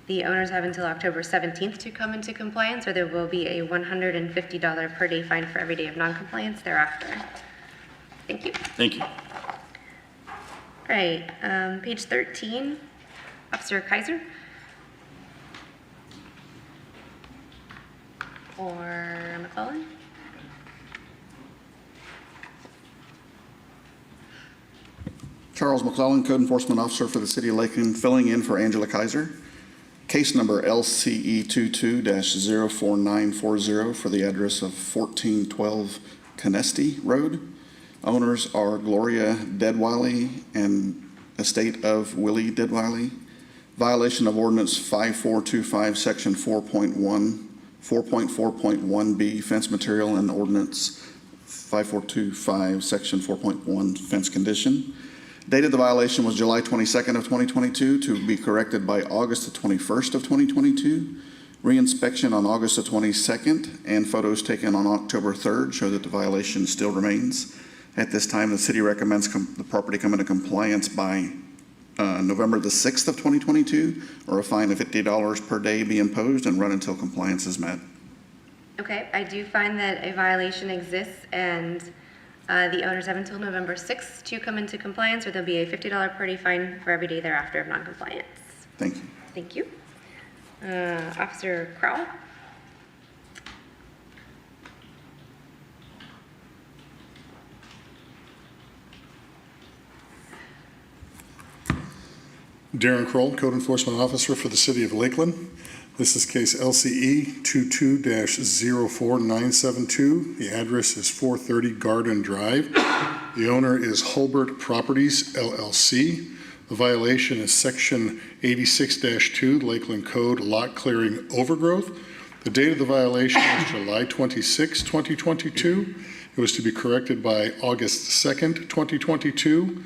the owners have until October 17th to come into compliance, or there will be a $150 per day fine for every day of noncompliance thereafter. Thank you. Thank you. All right, page 13, Officer Kaiser. Or McClellan. Charles McClellan, Code Enforcement Officer for the City of Lakeland, filling in for Angela Kaiser. Case number LCE 22-04940 for the address of 1412 Canesti Road. Owners are Gloria Deadwiley and estate of Willie Deadwiley. Violation of Ordinance 5425, Section 4.4.1B, fence material, and Ordinance 5425, Section 4.1, fence condition. Date of the violation was July 22nd of 2022 to be corrected by August the 21st of 2022. Reinspection on August the 22nd and photos taken on October 3rd show that the violation still remains. At this time, the city recommends the property come into compliance by November the 6th of 2022, or a fine of $50 per day be imposed and run until compliance is met. Okay, I do find that a violation exists, and the owners have until November 6th to come into compliance, or there'll be a $50 per day fine for every day thereafter of noncompliance. Thank you. Thank you. Officer Kroll? Darren Kroll, Code Enforcement Officer for the City of Lakeland. This is case LCE 22-04972. The address is 430 Garden Drive. The owner is Hulbert Properties, LLC. The violation is Section 86-2, Lakeland Code, Lot Clearing Overgrowth. The date of the violation is July 26, 2022. It was to be corrected by August 2nd, 2022.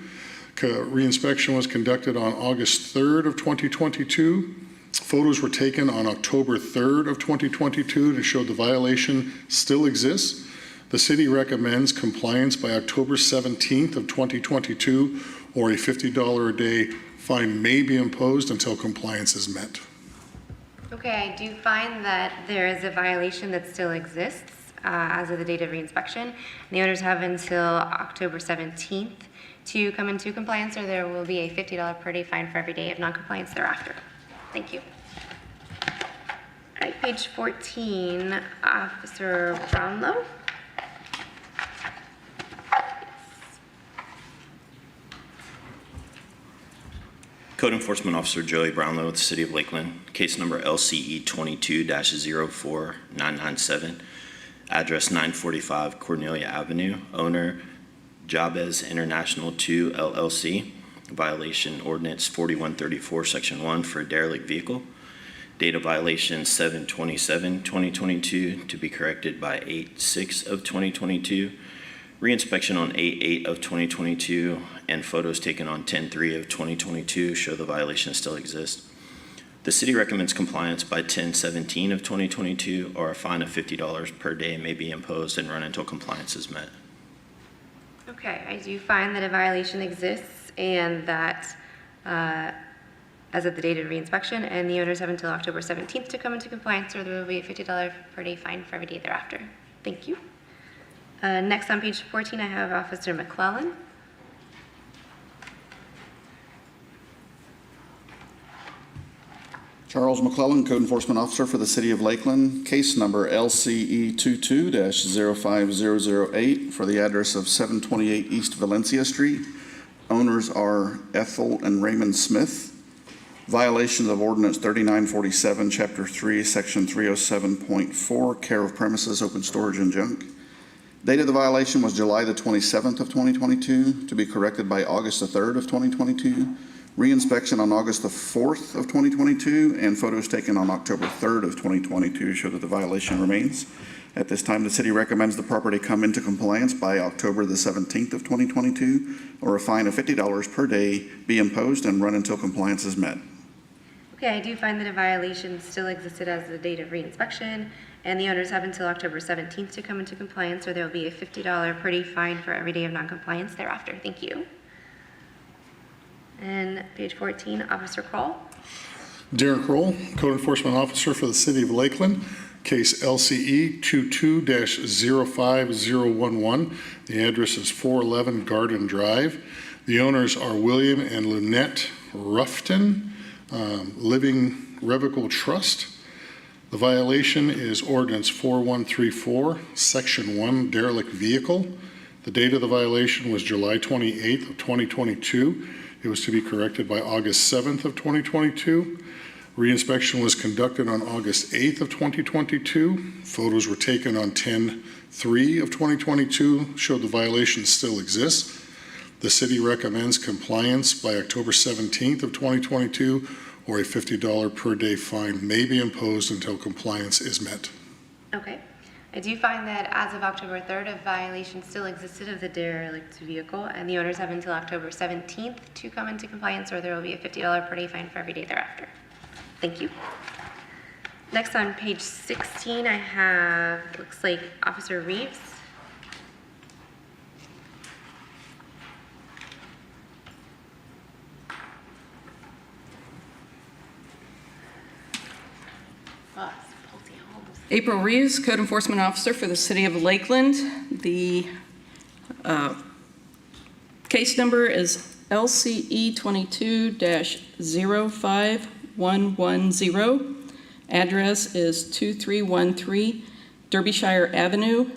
Reinspection was conducted on August 3rd of 2022. Photos were taken on October 3rd of 2022 to show the violation still exists. The city recommends compliance by October 17th of 2022, or a $50 a day fine may be imposed until compliance is met. Okay, I do find that there is a violation that still exists as of the date of reinspection. The owners have until October 17th to come into compliance, or there will be a $50 per day fine for every day of noncompliance thereafter. Thank you. All right, page 14, Officer Brownlow. Code Enforcement Officer Joey Brownlow with the City of Lakeland. Case number LCE 22-04997. Address 945 Cornelia Avenue. Owner Jabez International 2 LLC. Violation Ordinance 4134 Section 1 for a derelict vehicle. Date of violation 7/27/2022 to be corrected by 8/6 of 2022. Reinspection on 8/8 of 2022 and photos taken on 10/3 of 2022 show the violation still exists. The city recommends compliance by 10/17 of 2022, or a fine of $50 per day may be imposed and run until compliance is met. Okay, I do find that a violation exists and that as of the date of reinspection, and the owners have until October 17th to come into compliance, or there will be a $50 per day fine for every day thereafter. Thank you. Next on page 14, I have Officer McClellan. Charles McClellan, Code Enforcement Officer for the City of Lakeland. Case number LCE 22-05008 for the address of 728 East Valencia Street. Owners are Ethel and Raymond Smith. Violations of Ordinance 3947, Chapter 3, Section 307.4, care of premises, open storage, and junk. Date of the violation was July the 27th of 2022, to be corrected by August the 3rd of 2022. Reinspection on August the 4th of 2022, and photos taken on October 3rd of 2022 show that the violation remains. At this time, the city recommends the property come into compliance by October the 17th of 2022, or a fine of $50 per day be imposed and run until compliance is met. Okay, I do find that a violation still existed as of the date of reinspection, and the owners have until October 17th to come into compliance, or there will be a $50 per day fine for every day of noncompliance thereafter. Thank you. And page 14, Officer Kroll. Darren Kroll, Code Enforcement Officer for the City of Lakeland. Case LCE 22-05011. The address is 411 Garden Drive. The owners are William and Lynette Ruffton, Living Revocable Trust. The violation is Ordinance 4134, Section 1, derelict vehicle. The date of the violation was July 28th of 2022. It was to be corrected by August 7th of 2022. Reinspection was conducted on August 8th of 2022. Photos were taken on 10/3 of 2022, showed the violation still exists. The city recommends compliance by October 17th of 2022, or a $50 per day fine may be imposed until compliance is met. Okay. I do find that as of October 3rd, a violation still existed of the derelict vehicle, and the owners have until October 17th to come into compliance, or there will be a $50 per day fine for every day thereafter. Thank you. Next on page 16, I have, looks like Officer Reeves. April Reeves, Code Enforcement Officer for the City of Lakeland. The case number is LCE 22-05110. Address is 2313 Derbyshire Avenue.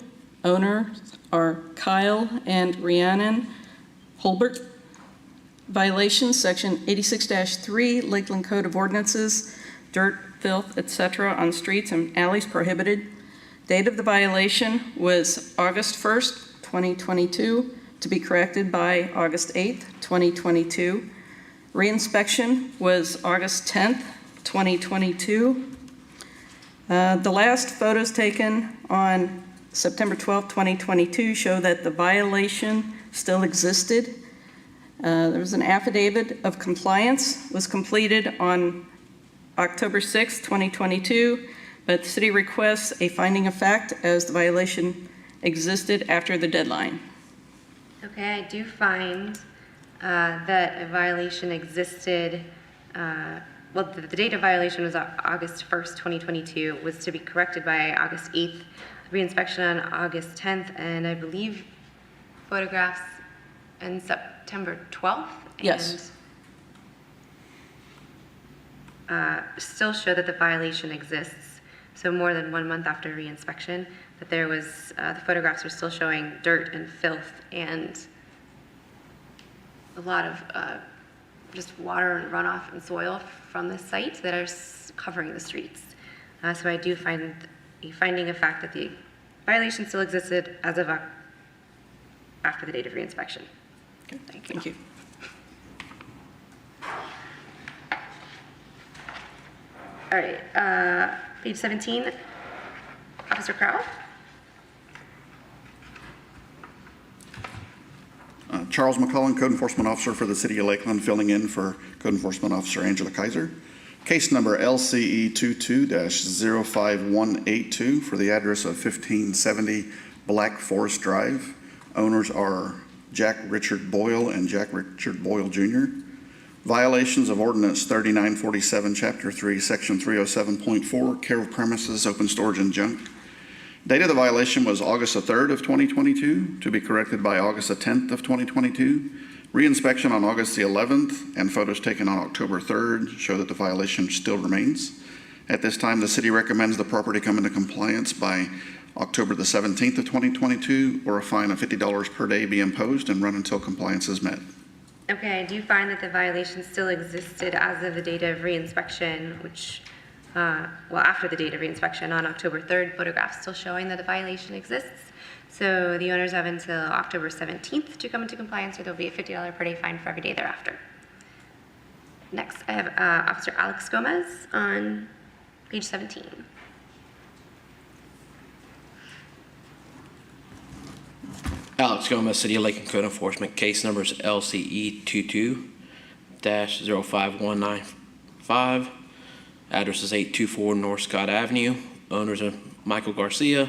Owners are Kyle and Rhiannon Holbert. Violation, Section 86-3, Lakeland Code of Ordinances, dirt, filth, etc. on streets and alleys prohibited. Date of the violation was August 1st, 2022, to be corrected by August 8th, 2022. Reinspection was August 10th, 2022. The last photos taken on September 12th, 2022 show that the violation still existed. There was an affidavit of compliance was completed on October 6, 2022, but the city requests a finding of fact as the violation existed after the deadline. Okay, I do find that a violation existed, well, the date of violation was August 1st, 2022, was to be corrected by August 8th, reinspection on August 10th, and I believe photographs on September 12th. Yes. Still show that the violation exists. So more than 1 month after reinspection, that there was, the photographs are still showing dirt and filth and a lot of just water and runoff and soil from the site that are covering the streets. So I do find a finding of fact that the violation still existed as of after the date of reinspection. Okay. Thank you. All right, page 17, Officer Kroll. Charles McCullen, Code Enforcement Officer for the City of Lakeland, filling in for Code Enforcement Officer Angela Kaiser. Case number LCE 22-05182 for the address of 1570 Black Forest Drive. Owners are Jack Richard Boyle and Jack Richard Boyle Jr. Violations of Ordinance 3947, Chapter 3, Section 307.4, care of premises, open storage, and junk. Date of the violation was August the 3rd of 2022, to be corrected by August the 10th of 2022. Reinspection on August the 11th, and photos taken on October 3rd show that the violation still remains. At this time, the city recommends the property come into compliance by October the 17th of 2022, or a fine of $50 per day be imposed and run until compliance is met. Okay, I do find that the violation still existed as of the date of reinspection, which, well, after the date of reinspection on October 3rd, photographs still showing that the violation exists. So the owners have until October 17th to come into compliance, or there'll be a $50 per day fine for every day thereafter. Next, I have Officer Alex Gomez on page 17. Alex Gomez, City of Lakeland Code Enforcement. Case numbers LCE 22-05195. Address is 824 North Scott Avenue. Owners are Michael Garcia.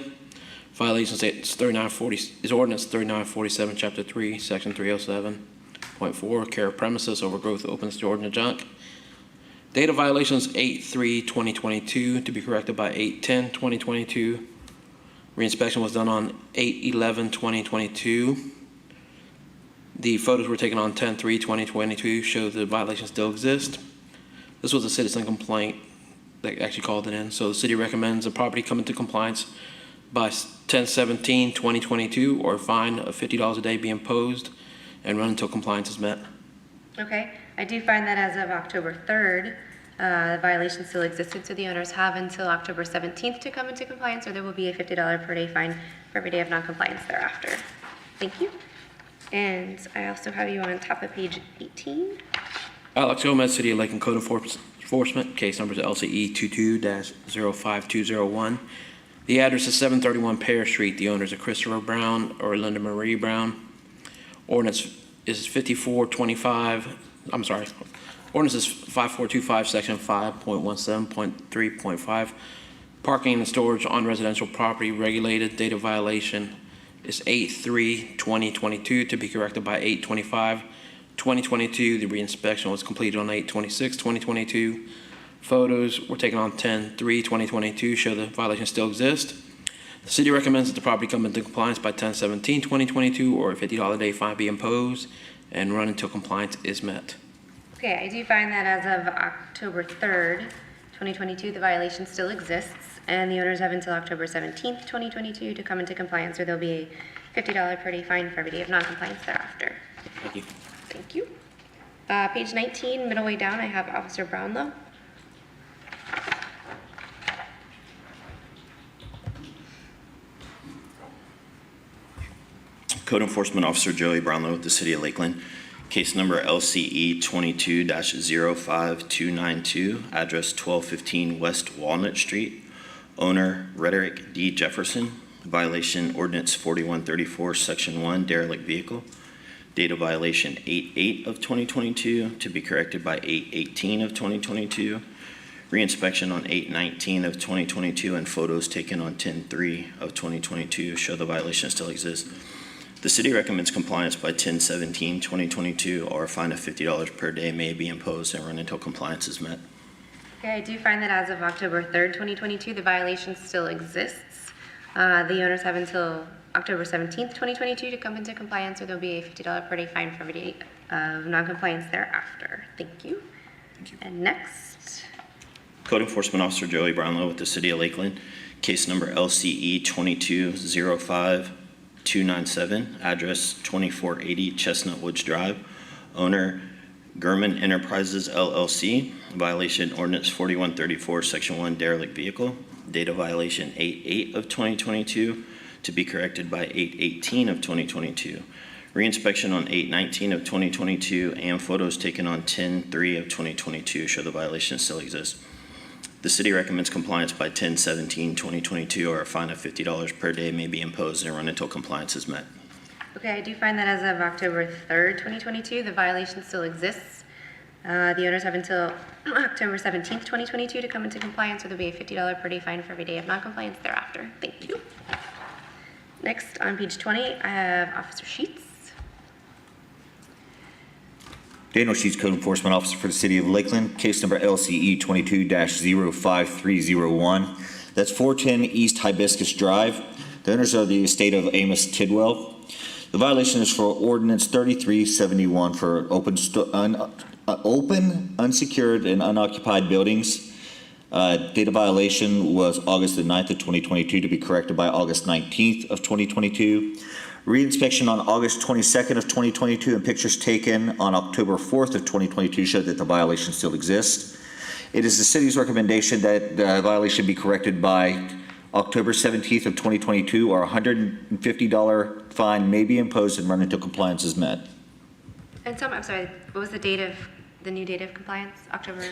Violations is Ordinance 3947, Chapter 3, Section 307.4, care of premises, overgrowth, open storage, and junk. Date of violations 8/3/2022, to be corrected by 8/10/2022. Reinspection was done on 8/11/2022. The photos were taken on 10/3/2022, show the violation still exists. This was a citizen complaint that actually called it in. So the city recommends the property come into compliance by 10/17/2022, or a fine of $50 a day be imposed and run until compliance is met. Okay, I do find that as of October 3rd, the violation still existed, so the owners have until October 17th to come into compliance, or there will be a $50 per day fine for every day of non-compliance thereafter. Thank you. And I also have you on top of page 18. Alex Gomez, City of Lakeland Code Enforcement. Case numbers LCE 22-05201. The address is 731 Pear Street. The owners are Christopher Brown or Linda Marie Brown. Ordinance is 5425, ordinance is 5425, section 5.17.3.5. Parking and storage on residential property regulated. Date of violation is 8/3/2022 to be corrected by 8/25/2022. The reinspection was completed on 8/26/2022. Photos were taken on 10/3/2022, show the violation still exists. The city recommends that the property come into compliance by 10/17/2022 or a $50 a day fine be imposed and run until compliance is met. Okay, I do find that as of October 3rd, 2022, the violation still exists, and the owners have until October 17th, 2022 to come into compliance, or there'll be a $50 per day fine for every day of non-compliance thereafter. Thank you. Thank you. Page 19, middle way down, I have Officer Brownlow. Code Enforcement Officer Joey Brownlow with the City of Lakeland. Case number LCE 22-05292, address 1215 West Walnut Street. Owner Rhetoric D. Jefferson. Violation Ordinance 4134, Section 1, derelict vehicle. Date of violation 8/8/2022 to be corrected by 8/18/2022. Reinspection on 8/19/2022 and photos taken on 10/3/2022 show the violation still exists. The city recommends compliance by 10/17/2022 or a fine of $50 per day may be imposed and run until compliance is met. Okay, I do find that as of October 3rd, 2022, the violation still exists. The owners have until October 17th, 2022 to come into compliance, or there'll be a $50 per day fine for every day of non-compliance thereafter. Thank you. Thank you. And next. Code Enforcement Officer Joey Brownlow with the City of Lakeland. Case number LCE 22-05297, address 2480 Chestnut Woods Drive. Owner German Enterprises LLC. Violation Ordinance 4134, Section 1, derelict vehicle. Date of violation 8/8/2022 to be corrected by 8/18/2022. Reinspection on 8/19/2022 and photos taken on 10/3/2022 show the violation still exists. The city recommends compliance by 10/17/2022 or a fine of $50 per day may be imposed and run until compliance is met. Okay, I do find that as of October 3rd, 2022, the violation still exists. The owners have until October 17th, 2022 to come into compliance, or there'll be a $50 per day fine for every day of non-compliance thereafter. Thank you. Next, on page 20, I have Officer Sheets. Daniel Sheets, Code Enforcement Officer for the City of Lakeland. Case number LCE 22-05301. That's 410 East Hibiscus Drive. The owners are the estate of Amos Tidwell. The violation is for Ordinance 3371 for open, unsecured, and unoccupied buildings. Date of violation was August the 9th of 2022 to be corrected by August 19th of 2022. Reinspection on August 22nd of 2022 and pictures taken on October 4th of 2022 show that the violation still exists. It is the city's recommendation that the violation be corrected by October 17th of 2022 or a $150 fine may be imposed and run until compliance is met. And I'm sorry, what was the new date of compliance? October?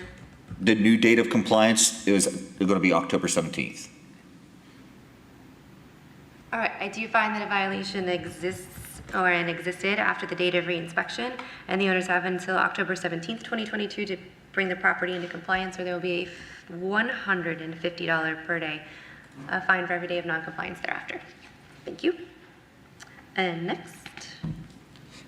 The new date of compliance is going to be October 17th. All right, I do find that a violation exists and existed after the date of reinspection, and the owners have until October 17th, 2022 to bring the property into compliance, or there will be a $150 per day fine for every day of non-compliance thereafter. Thank you. And next.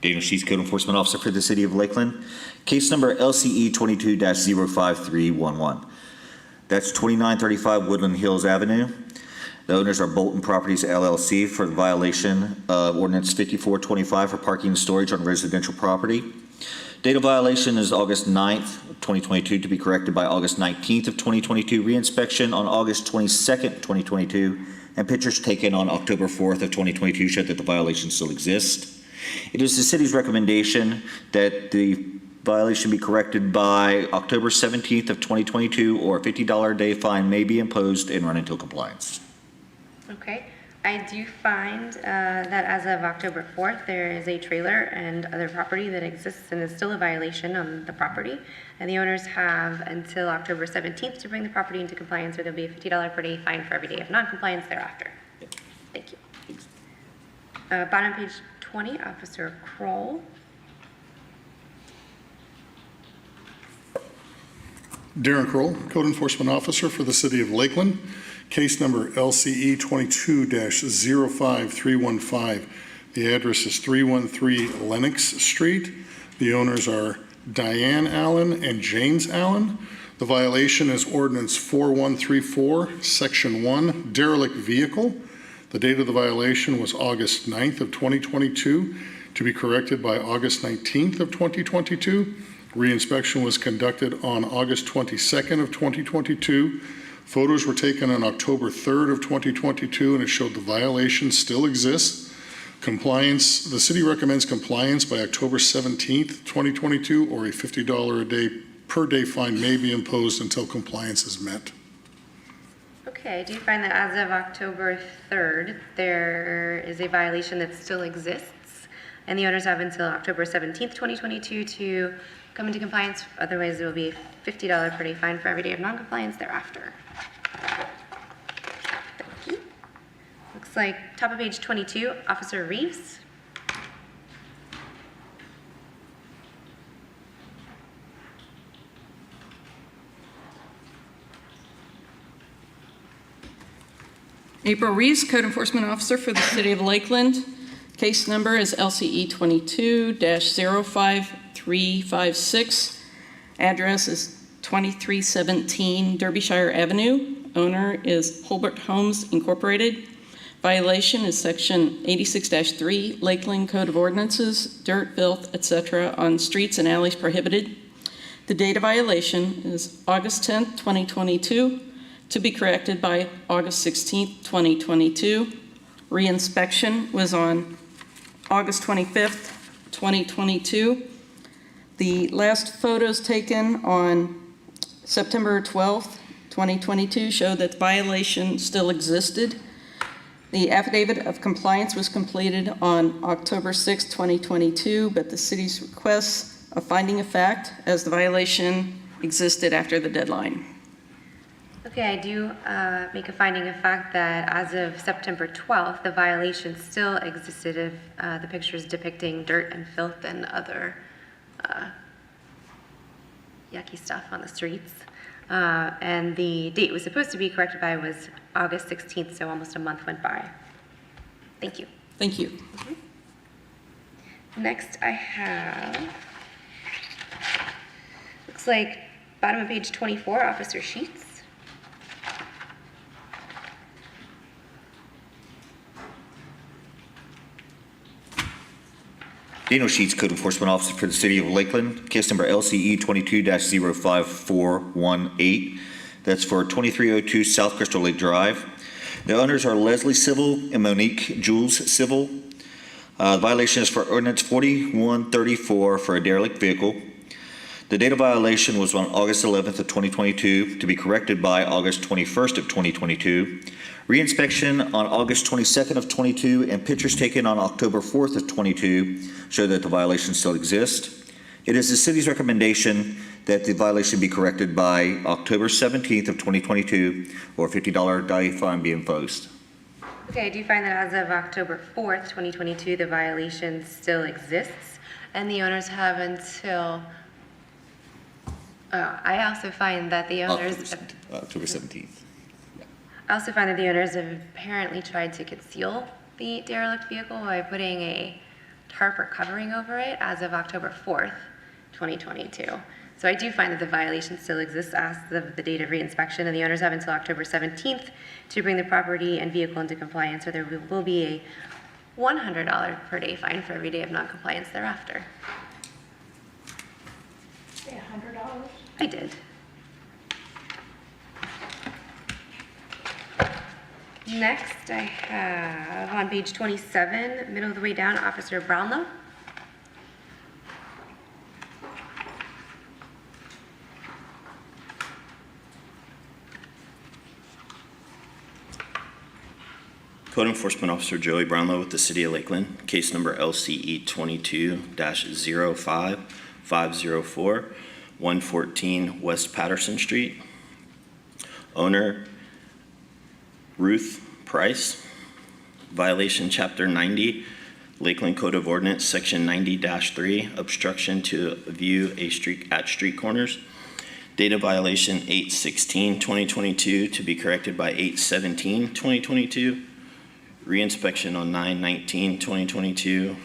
Daniel Sheets, Code Enforcement Officer for the City of Lakeland. Case number LCE 22-05311. That's 2935 Woodland Hills Avenue. The owners are Bolton Properties LLC for the violation of Ordinance 5425 for parking and storage on residential property. Date of violation is August 9th, 2022 to be corrected by August 19th of 2022. Reinspection on August 22nd, 2022, and pictures taken on October 4th of 2022 show that the violation still exists. It is the city's recommendation that the violation be corrected by October 17th of 2022 or a $50 a day fine may be imposed and run until compliance. Okay, I do find that as of October 4th, there is a trailer and other property that exists and is still a violation on the property. And the owners have until October 17th to bring the property into compliance, or there'll be a $50 per day fine for every day of non-compliance thereafter. Thank you. Bottom of page 20, Officer Kroll. Darren Kroll, Code Enforcement Officer for the City of Lakeland. Case number LCE 22-05315. The address is 313 Lenox Street. The owners are Diane Allen and James Allen. The violation is Ordinance 4134, Section 1, derelict vehicle. The date of the violation was August 9th of 2022, to be corrected by August 19th of 2022. Reinspection was conducted on August 22nd of 2022. Photos were taken on October 3rd of 2022, and it showed the violation still exists. Compliance, the city recommends compliance by October 17th, 2022, or a $50 a day per day fine may be imposed until compliance is met. Okay, I do find that as of October 3rd, there is a violation that still exists, and the owners have until October 17th, 2022 to come into compliance. Otherwise, there will be a $50 per day fine for every day of non-compliance thereafter. Thank you. Looks like top of page 22, Officer Reeves. April Reeves, Code Enforcement Officer for the City of Lakeland. Case number is LCE 22-05356. Address is 2317 Derbyshire Avenue. Owner is Holbert Homes Incorporated. Violation is Section 86-3 Lakeland Code of Ordinances, dirt, filth, etc. on streets and alleys prohibited. The date of violation is August 10th, 2022. To be corrected by August 16th, 2022. Reinspection was on August 25th, 2022. The last photos taken on September 12th, 2022 show that the violation still existed. The affidavit of compliance was completed on October 6th, 2022, but the city's requests a finding of fact as the violation existed after the deadline. Okay, I do make a finding of fact that as of September 12th, the violation still existed of the pictures depicting dirt and filth and other yucky stuff on the streets. And the date was supposed to be corrected by was August 16th, so almost a month went by. Thank you. Thank you. Mm-hmm. Next I have, looks like bottom of page 24, Officer Sheets. Daniel Sheets, Code Enforcement Officer for the City of Lakeland. Case number LCE 22-05418. That's for 2302 South Crystal Lake Drive. The owners are Leslie Civil and Monique Jules Civil. The violation is for Ordinance 4134 for a derelict vehicle. The date of violation was on August 11th of 2022, to be corrected by August 21st of 2022. Reinspection on August 22nd of 22 and pictures taken on October 4th of 22 show that the violation still exists. It is the city's recommendation that the violation be corrected by October 17th of 2022, or a $50 day fine be imposed. Okay, I do find that as of October 4th, 2022, the violation still exists, and the owners have until, I also find that the owners... October 17th. I also find that the owners have apparently tried to conceal the derelict vehicle by putting a tarp or covering over it as of October 4th, 2022. So I do find that the violation still exists as of the date of reinspection, and the owners have until October 17th to bring the property and vehicle into compliance, or there will be a $100 per day fine for every day of non-compliance thereafter. Say $100? I did. Next, I have on page 27, middle of the way down, Officer Brownlow. Code Enforcement Officer Joey Brownlow with the City of Lakeland. Case number LCE 22-05504. 114 West Patterson Street. Owner, Ruth Price. Violation Chapter 90, Lakeland Code of Ordinance, Section 90-3, obstruction to view at street corners. Data violation 8/16/2022 to be corrected by 8/17/2022. Reinspection on 9/19/2022,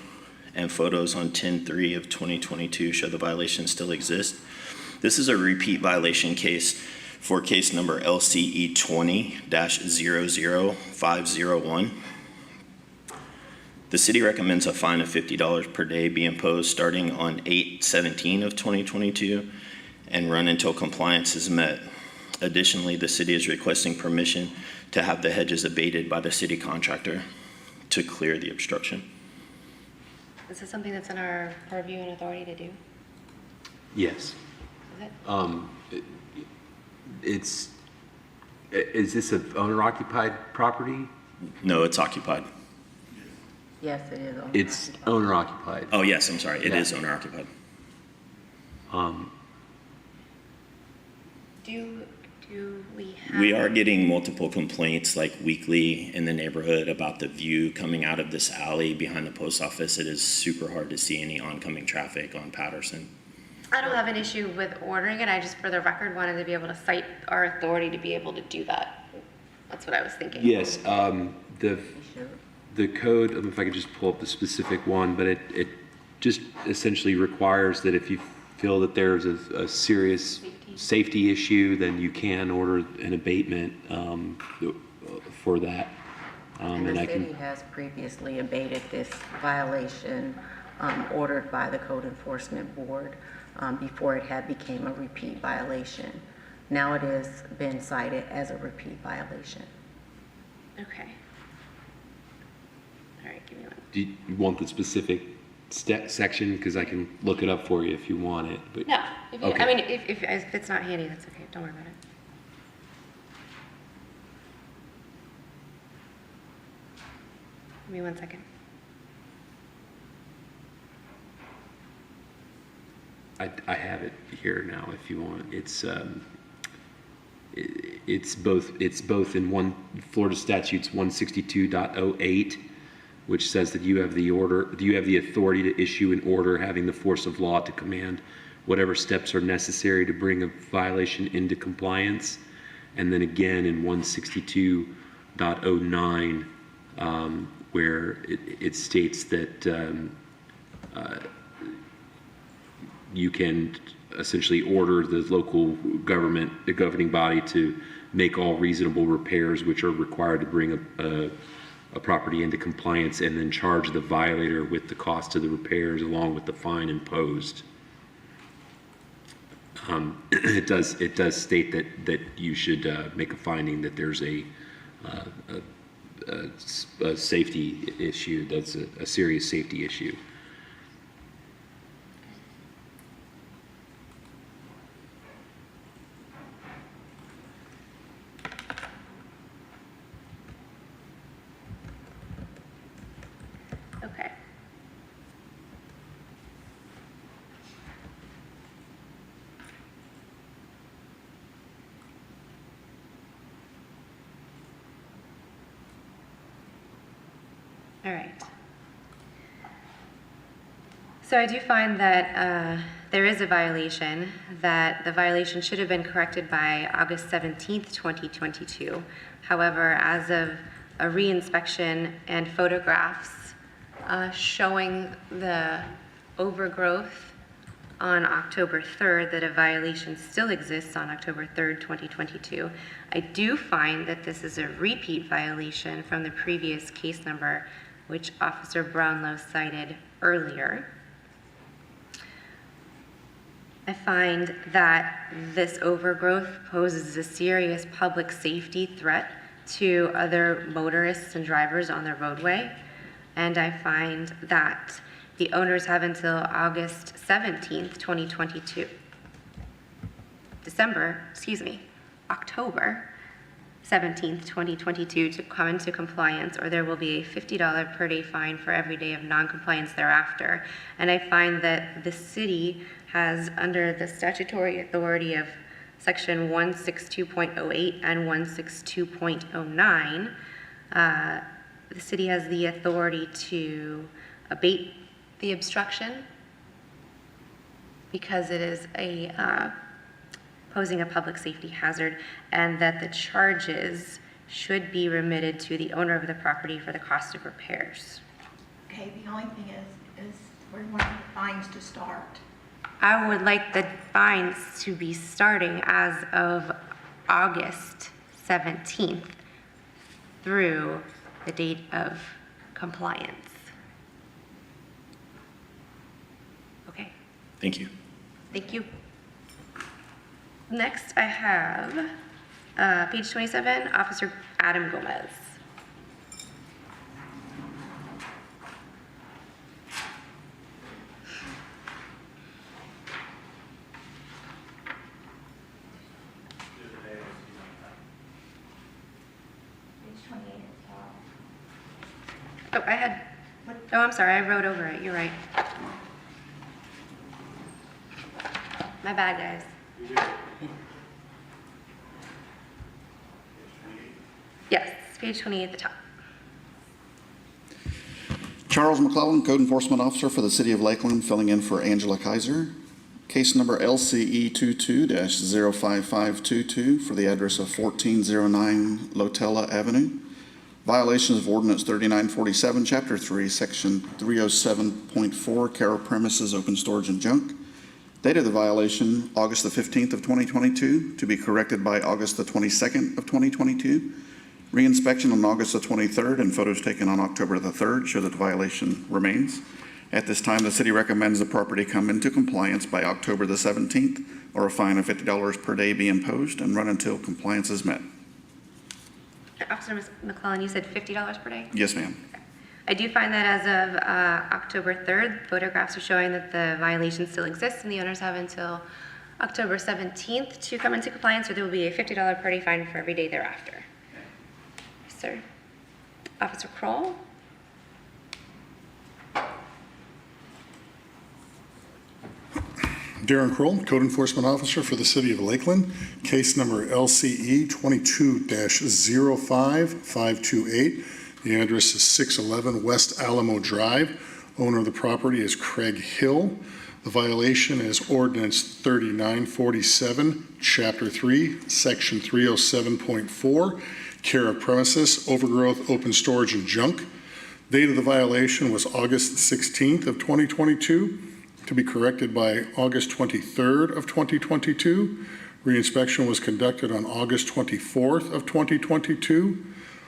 and photos on 10/3/2022 show the violation still exists. This is a repeat violation case for case number LCE 20-00501. The city recommends a fine of $50 per day be imposed starting on 8/17/2022 and run until compliance is met. Additionally, the city is requesting permission to have the hedges abated by the city contractor to clear the obstruction. Is this something that's in our purview and authority to do? Yes. Is it? Is this an owner-occupied property? No, it's occupied. Yes, it is. It's owner-occupied. Oh, yes, I'm sorry. It Yeah. is owner occupied. Do we have? We are getting multiple complaints like weekly in the neighborhood about the view coming out of this alley behind the post office. It is super hard to see any oncoming traffic on Patterson. I don't have an issue with ordering it. I just, for the record, wanted to be able to cite our authority to be able to do that. That's what I was thinking. Yes, the code, I don't know if I could just pull up the specific one, but it just essentially requires that if you feel that there's a serious safety issue, then you can order an abatement for that. And the city has previously abated this violation ordered by the Code Enforcement Board before it had became a repeat violation. Now it has been cited as a repeat violation. Okay. All right, give me one. Do you want the specific section? Because I can look it up for you if you want it. But No, if you, Okay. I mean, if it's not handy, that's okay. Don't worry about it. Give me 1 second. I have it here now if you want. It's both in Florida statutes 162.08, which says that you have the authority to issue an order having the force of law to command whatever steps are necessary to bring a violation into compliance. And then again in 162.09, where it states that you can essentially order the local government, the governing body, to make all reasonable repairs which are required to bring a property into compliance, and then charge the violator with the cost of the repairs along with the fine imposed. It does state that you should make a finding that there's a safety issue, that's a serious safety issue. Okay. All right. So I do find that there is a violation, that the violation should have been corrected by August 17th, 2022. However, as of a reinspection and photographs showing the overgrowth on October 3rd, that a violation still exists on October 3rd, 2022. I do find that this is a repeat violation from the previous case number, which Officer Brownlow cited earlier. I find that this overgrowth poses a serious public safety threat to other motorists and drivers on the roadway. And I find that the owners have until August 17th, 2022, October 17th, 2022 to come into compliance, or there will be a $50 per day fine for every day of non-compliance thereafter. And I find that the city has, under the statutory authority of section 162.08 and 162.09, the city has the authority to abate the obstruction because it is posing a public safety hazard, and that the charges should be remitted to the owner of the property for the cost of repairs. Okay, the only thing is we're wanting the fines to start. I would like the fines to be starting as of August 17th through the date of compliance. Okay, Thank you. thank you. Next, I have page 27, Officer Adam Gomez. Oh, I'm sorry, I wrote over it, you're right. My bad, guys. Yes, page 28 at the top. Charles McClellan, Code Enforcement Officer for the City of Lakeland, filling in for Angela Kaiser. Case number LCE 22-05522 for the address of 1409 Lotella Avenue. Violations of Ordinance 3947, Chapter 3, Section 307.4, care of premises, open storage and junk. Date of the violation, August the 15th of 2022, to be corrected by August the 22nd of 2022. Reinspection on August the 23rd and photos taken on October the 3rd show that the violation remains. At this time, the city recommends the property come into compliance by October the 17th, or a fine of $50 per day be imposed and run until compliance is met. Officer McClellan, you said $50 per day? Yes, ma'am. I do find that as of October 3rd, photographs are showing that the violation still exists, and the owners have until October 17th to come into compliance, or there will be a $50 per day fine for every day thereafter. Yes, sir. Officer Kroll? Darren Kroll, Code Enforcement Officer for the City of Lakeland. Case number LCE 22-05528. The address is 611 West Alamo Drive. Owner of the property is Craig Hill. The violation is Ordinance 3947, Chapter 3, Section 307.4, care of premises, overgrowth, open storage, and junk. Date of the violation was August 16th of 2022, to be corrected by August 23rd of 2022. Reinspection was conducted on August 24th of 2022.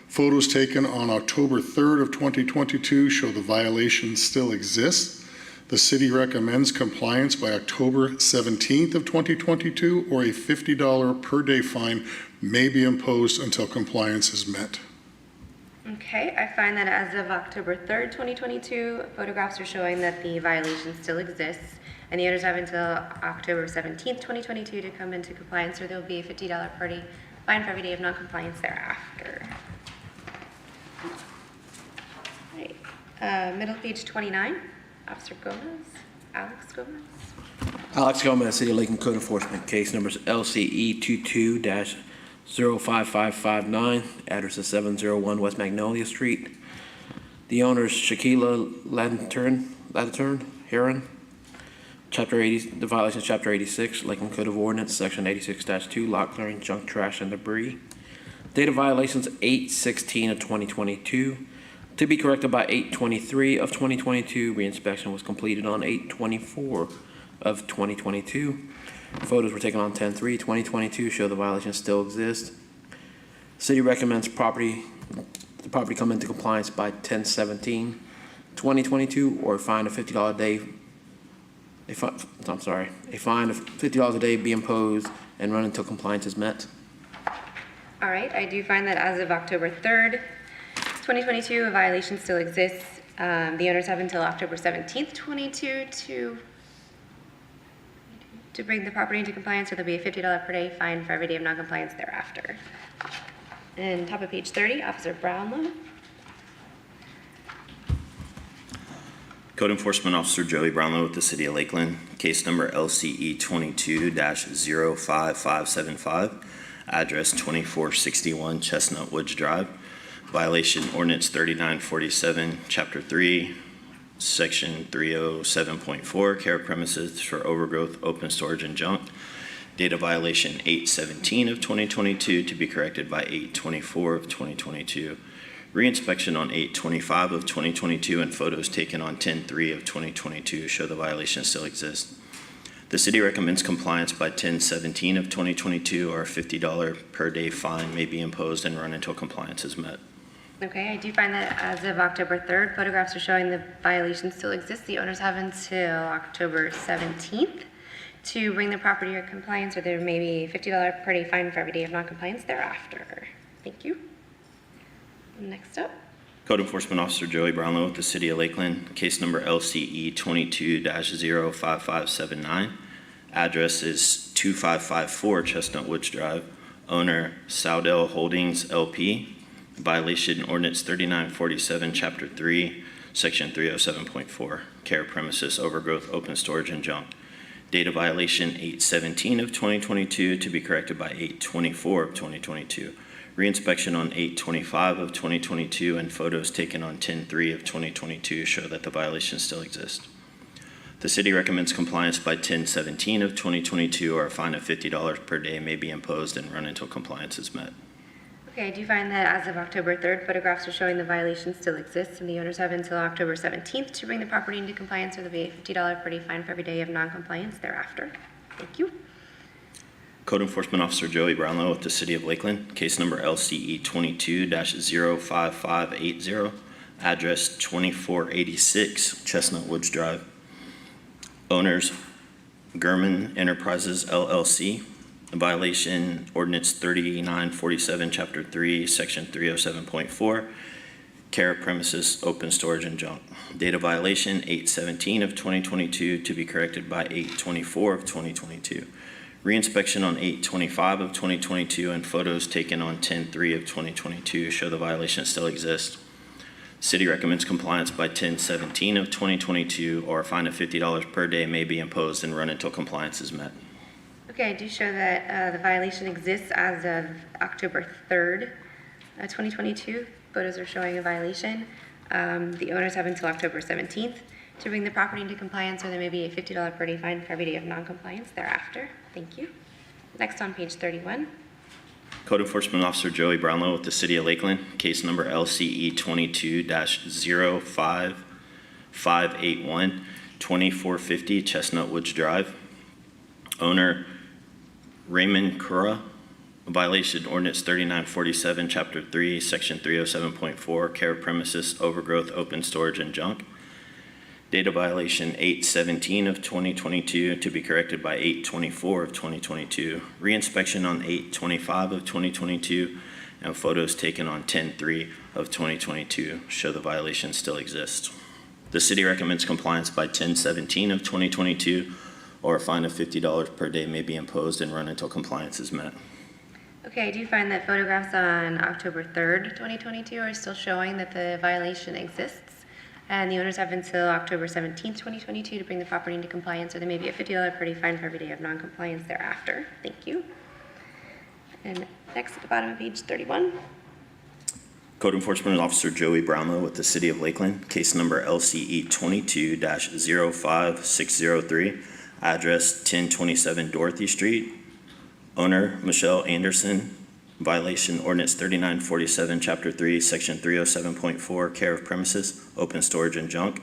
Photos taken on October 3rd of 2022 show the violation still exists. The city recommends compliance by October 17th of 2022, or a $50 per day fine may be imposed until compliance is met. Okay, I find that as of October 3rd, 2022, photographs are showing that the violation still exists, and the owners have until October 17th, 2022 to come into compliance, or there will be a $50 per day fine for every day of non-compliance thereafter. Right. Middle page 29, Officer Gomez, Alex Gomez. Alex Gomez, City of Lakeland Code Enforcement, case numbers LCE 22-05559, address is 701 West Magnolia Street. The owner is Shaquila Lantern, Heron. Chapter 80, the violation is Chapter 86, Lakeland Code of Ordinance, Section 86-2, lot clearing, junk, trash, and debris. Date of violations 8/16 of 2022. To be corrected by 8/23 of 2022. Reinspection was completed on 8/24 of 2022. Photos were taken on 10/3/2022. Show the violation still exists. City recommends the property come into compliance by 10/17/2022, or a fine of $50 a day. A fine of $50 a day be imposed and run until compliance is met. All right, I do find that as of October 3rd, 2022, a violation still exists. The owners have until October 17th, 2022 to bring the property into compliance, or there'll be a $50 per day fine for every day of non-compliance thereafter. And top of page 30, Officer Brownlow. Code Enforcement Officer Joey Brownlow with the City of Lakeland, case number LCE 22-05575, address 2461 Chestnut Woods Drive, violation ordinance 3947, chapter 3, section 307.4, care of premises for overgrowth, open storage, and junk. Data violation 8/17 of 2022 to be corrected by 8/24 of 2022. Reinspection on 8/25 of 2022 and photos taken on 10/3 of 2022 show the violation still exists. The city recommends compliance by 10/17 of 2022, or a $50 per day fine may be imposed and run until compliance is met. Okay, I do find that as of October 3rd, photographs are showing the violation still exists. The owners have until October 17th to bring the property to compliance, or there may be a $50 per day fine for every day of non-compliance thereafter. Thank you. Next up. Code Enforcement Officer Joey Brownlow with the City of Lakeland, case number LCE 22-05579. Address is 2554 Chestnut Woods Drive. Owner Soudell Holdings LP. Violation ordinance 3947, chapter 3, section 307.4. Care of premises, overgrowth, open storage, and junk. Data violation 8/17 of 2022 to be corrected by 8/24 of 2022. Reinspection on 8/25 of 2022 and photos taken on 10/3 of 2022 show that the violation still exists. The city recommends compliance by 10/17 of 2022, or a fine of $50 per day may be imposed and run until compliance is met. Okay, I do find that as of October 3rd, photographs are showing the violation still exists, and the owners have until October 17th to bring the property into compliance, or there'll be a $50 per day fine for every day of non-compliance thereafter. Thank you. Code Enforcement Officer Joey Brownlow with the City of Lakeland, case number LCE 22-05580, address 2486 Chestnut Woods Drive. Owners German Enterprises LLC. Violation ordinance 3947, chapter 3, section 307.4, care of premises, open storage, and junk. Data violation 8/17 of 2022 to be corrected by 8/24 of 2022. Reinspection on 8/25 of 2022 and photos taken on 10/3 of 2022 show the violation still exists. City recommends compliance by 10/17 of 2022, or a fine of $50 per day may be imposed and run until compliance is met. Okay, I do show that the violation exists as of October 3rd, 2022. Photos are showing a violation. The owners have until October 17th to bring the property into compliance, or there may be a $50 per day fine for every day of non-compliance thereafter. Thank you. Next on page 31. Code Enforcement Officer Joey Brownlow with the City of Lakeland, case number LCE 22-05581, 2450 Chestnut Woods Drive. Owner Raymond Kura. Violation ordinance 3947, chapter 3, section 307.4, care of premises, overgrowth, open storage, and junk. Data violation 8/17 of 2022 to be corrected by 8/24 of 2022. Reinspection on 8/25 of 2022 and photos taken on 10/3 of 2022 show the violation still exists. The city recommends compliance by 10/17 of 2022, or a fine of $50 per day may be imposed and run until compliance is met. Okay, I do find that photographs on October 3rd, 2022 are still showing that the violation exists, and the owners have until October 17th, 2022 to bring the property into compliance, or there may be a $50 per day fine for every day of non-compliance thereafter. Thank you. And next at the bottom of page 31. Code Enforcement Officer Joey Brownlow with the City of Lakeland, case number LCE 22-05603, address 1027 Dorothy Street. Owner Michelle Anderson. Violation ordinance 3947, chapter 3, section 307.4, care of premises, open storage, and junk.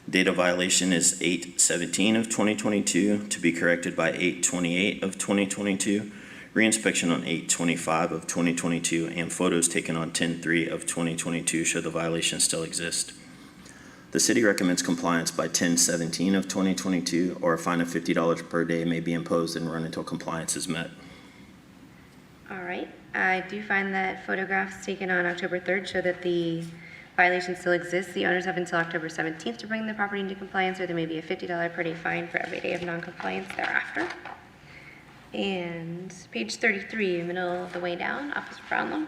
Data violation is 8/17 of 2022 to be corrected by 8/28 of 2022. Reinspection on 8/25 of 2022 and photos taken on 10/3 of 2022 show the violation still exists. The city recommends compliance by 10/17 of 2022, or a fine of $50 per day may be imposed and run until compliance is met. All right, I do find that photographs taken on October 3rd show that the violation still exists. The owners have until October 17th to bring the property into compliance, or there may be a $50 per day fine for every day of non-compliance thereafter. And page 33, middle of the way down, Officer Brownlow.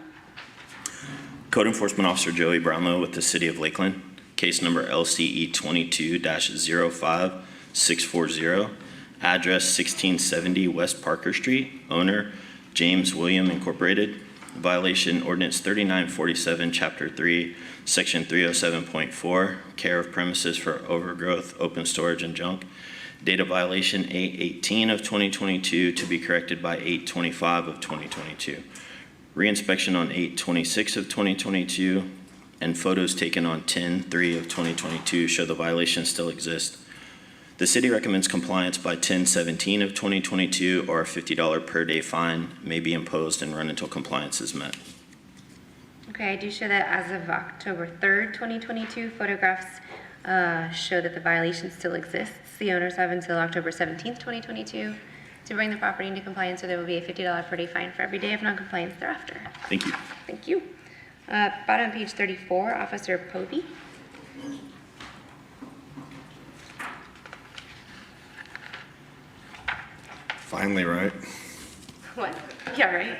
Code Enforcement Officer Joey Brownlow with the City of Lakeland, case number LCE 22-05640, address 1670 West Parker Street, owner James William Incorporated, violation ordinance 3947, Chapter 3, Section 307.4, care of premises for overgrowth, open storage, and junk. Date of violation 8/18 of 2022 to be corrected by 8/25 of 2022. Reinspection on 8/26 of 2022, and photos taken on 10/3 of 2022 show the violation still exists. The city recommends compliance by 10/17 of 2022, or a $50 per day fine may be imposed and run until compliance is met. Okay, I do show that as of October 3rd, 2022, photographs show that the violation still exists. The owners have until October 17th, 2022 to bring the property into compliance, or there will be a $50 per day fine for every day of noncompliance thereafter. Thank you. Thank you. Bottom of page 34, Officer Povey. Finally, right? What? Yeah, right.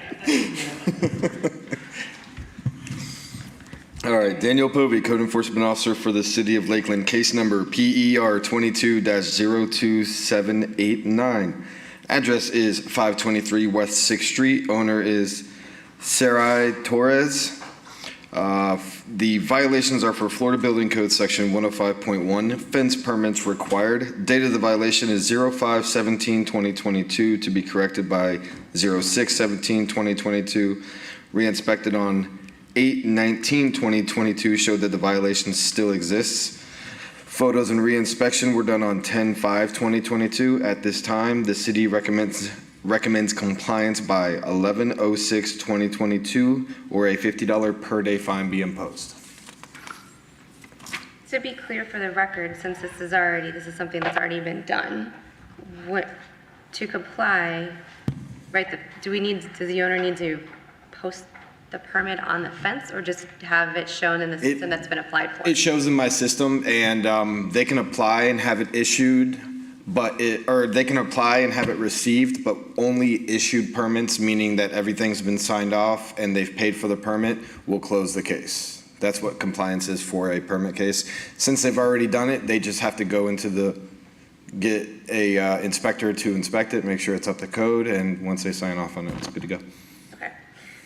All right, Daniel Povey, Code Enforcement Officer for the City of Lakeland, case number PER 22-02789. Address is 523 West 6th Street. Owner is Sarai Torres. The violations are for Florida Building Code Section 105.1, fence permits required. Date of the violation is 05/17/2022 to be corrected by 06/17/2022. Re-inspected on 8/19/2022 showed that the violation still exists. Photos and re-inspection were done on 10/5/2022. At this time, the city recommends compliance by 11/06/2022, or a $50 per day fine be imposed. To be clear for the record, since this is something that's already been done, to comply, right, does the owner need to post the permit on the fence, or just have it shown in the system that's been applied for? It shows in my system, and they can apply and have it issued, or they can apply and have it received, but only issued permits, meaning that everything's been signed off and they've paid for the permit, will close the case. That's what compliance is for a permit case. Since they've already done it, they just have to go get a inspector to inspect it, make sure it's up to code, and once they sign off on it, it's good to go. Okay.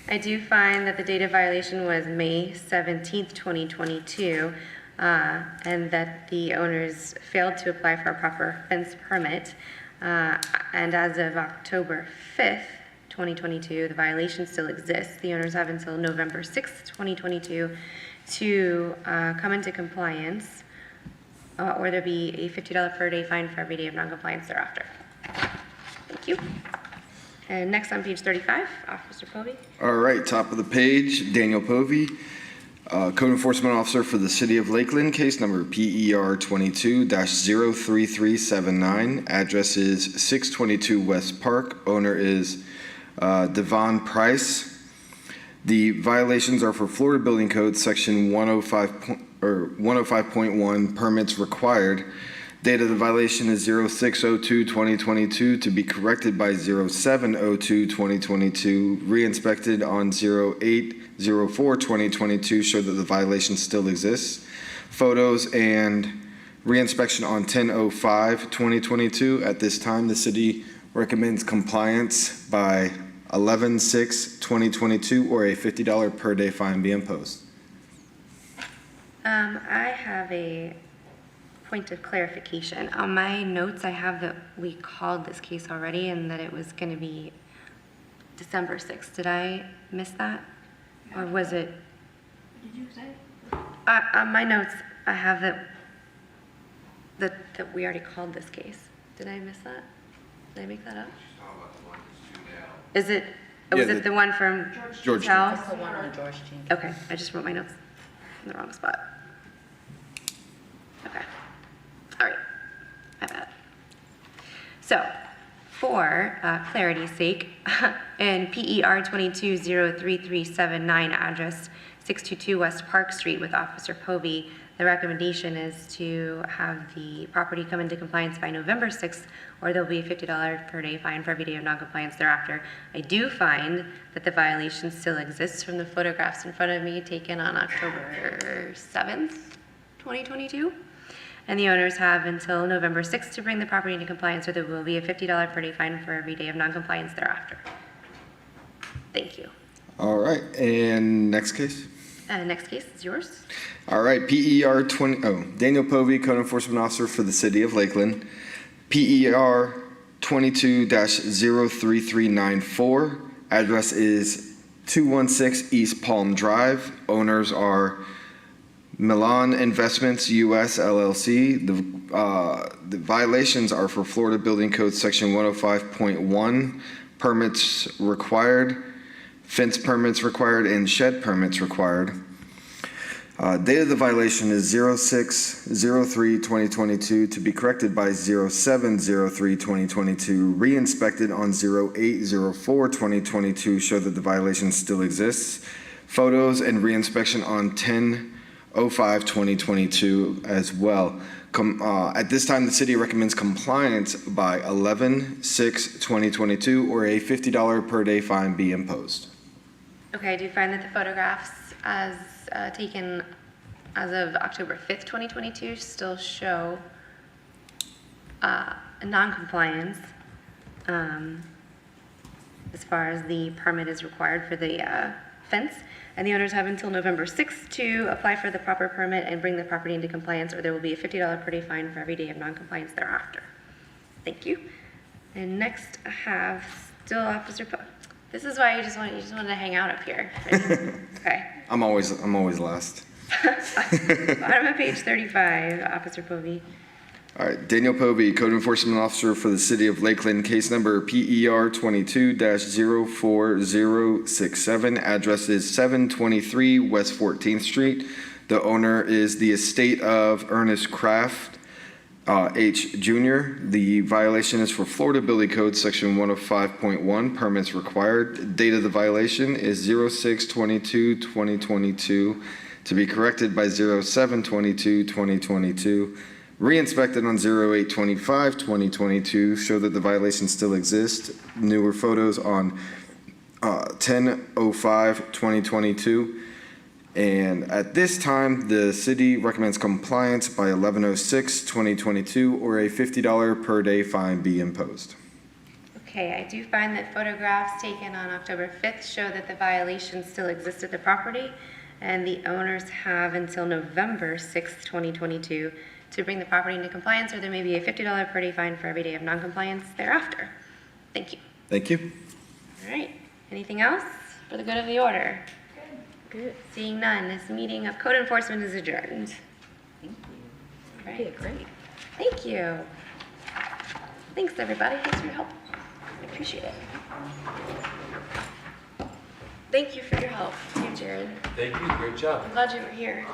I do find that the date of violation was May 17th, 2022, and that the owners failed to apply for a proper fence permit. And as of October 5th, 2022, the violation still exists. The owners have until November 6th, 2022 to come into compliance, or there'll be a $50 per day fine for every day of noncompliance thereafter. Thank you. And next on page 35, Officer Povey. All right, top of the page, Daniel Povey, Code Enforcement Officer for the City of Lakeland, case number PER 22-03379. Address is 622 West Park. Owner is Devon Price. The violations are for Florida Building Code Section 105.1, permits required. Date of the violation is 06/02/2022 to be corrected by 07/02/2022. Re-inspected on 08/04/2022 show that the violation still exists. Photos and re-inspection on 10/05/2022. At this time, the city recommends compliance by 11/06/2022, or a $50 per day fine be imposed. I have a point of clarification. On my notes, I have that we called this case already and that it was going to be December 6th. Did I miss that? Or was it? Did you say? On my notes, I have that we already called this case. Did I miss that? Did I make that up? Is it, was it the one from Georgetown. That's the one on Georgetown. Okay, I just wrote my notes in the wrong spot. Okay. All right. My bad. So, for clarity's sake, in PER 22-03379, address 622 West Park Street with Officer Povey, The recommendation is to have the property come into compliance by November 6th, or there'll be a $50 per day fine for every day of noncompliance thereafter. I do find that the violation still exists from the photographs in front of me taken on October 7th, 2022. And the owners have until November 6th to bring the property into compliance, or there will be a $50 per day fine for every day of noncompliance thereafter. Thank you. All right, and next case? Next case is yours. All right, Daniel Povey, Code Enforcement Officer for the City of Lakeland. PER 22-03394. Address is 216 East Palm Drive. Owners are Milan Investments US LLC. The violations are for Florida Building Code Section 105.1. Permits required, fence permits required, and shed permits required. Date of the violation is 06/03/2022 to be corrected by 07/03/2022. Re-inspected on 08/04/2022 show that the violation still exists. Photos and re-inspection on 10/05/2022 as well. At this time, the city recommends compliance by 11/06/2022 or a $50 per day fine be imposed. Okay, I do find that the photographs as taken as of October 5th, 2022 still show non-compliance as far as the permit is required for the fence. And the owners have until November 6th to apply for the proper permit and bring the property into compliance, or there will be a $50 per day fine for every day of non-compliance thereafter. Thank you. And next I have still Officer This is why you just wanted to hang out up here. Okay. I'm always last. Bottom of page 35, Officer Povey. All right, Daniel Povey, Code Enforcement Officer for the City of Lakeland, case number PER 22-04067. Address is 723 West 14th Street. The owner is the estate of Ernest Kraft H. Jr. The violation is for Florida Building Code Section 105.1, permits required. Date of the violation is 06/22/2022 to be corrected by 07/22/2022. Re-inspected on 08/25/2022 show that the violation still exists. Newer photos on 10/05/2022. And at this time, the city recommends compliance by 11/06/2022 or a $50 per day fine be imposed. Okay, I do find that photographs taken on October 5th show that the violation still exists at the property, and the owners have until November 6th, 2022 to bring the property into compliance, or there may be a $50 per day fine for every day of non-compliance thereafter. Thank you. Thank you. All right, anything else for the good of the order? Good. Seeing none, this meeting of code enforcement is adjourned. Thank you. All right. You did great. Thank you. Thanks, everybody. Thanks for your help. I appreciate it. Thank you for your help, too, Jared. Thank you, great job. I'm glad you were here.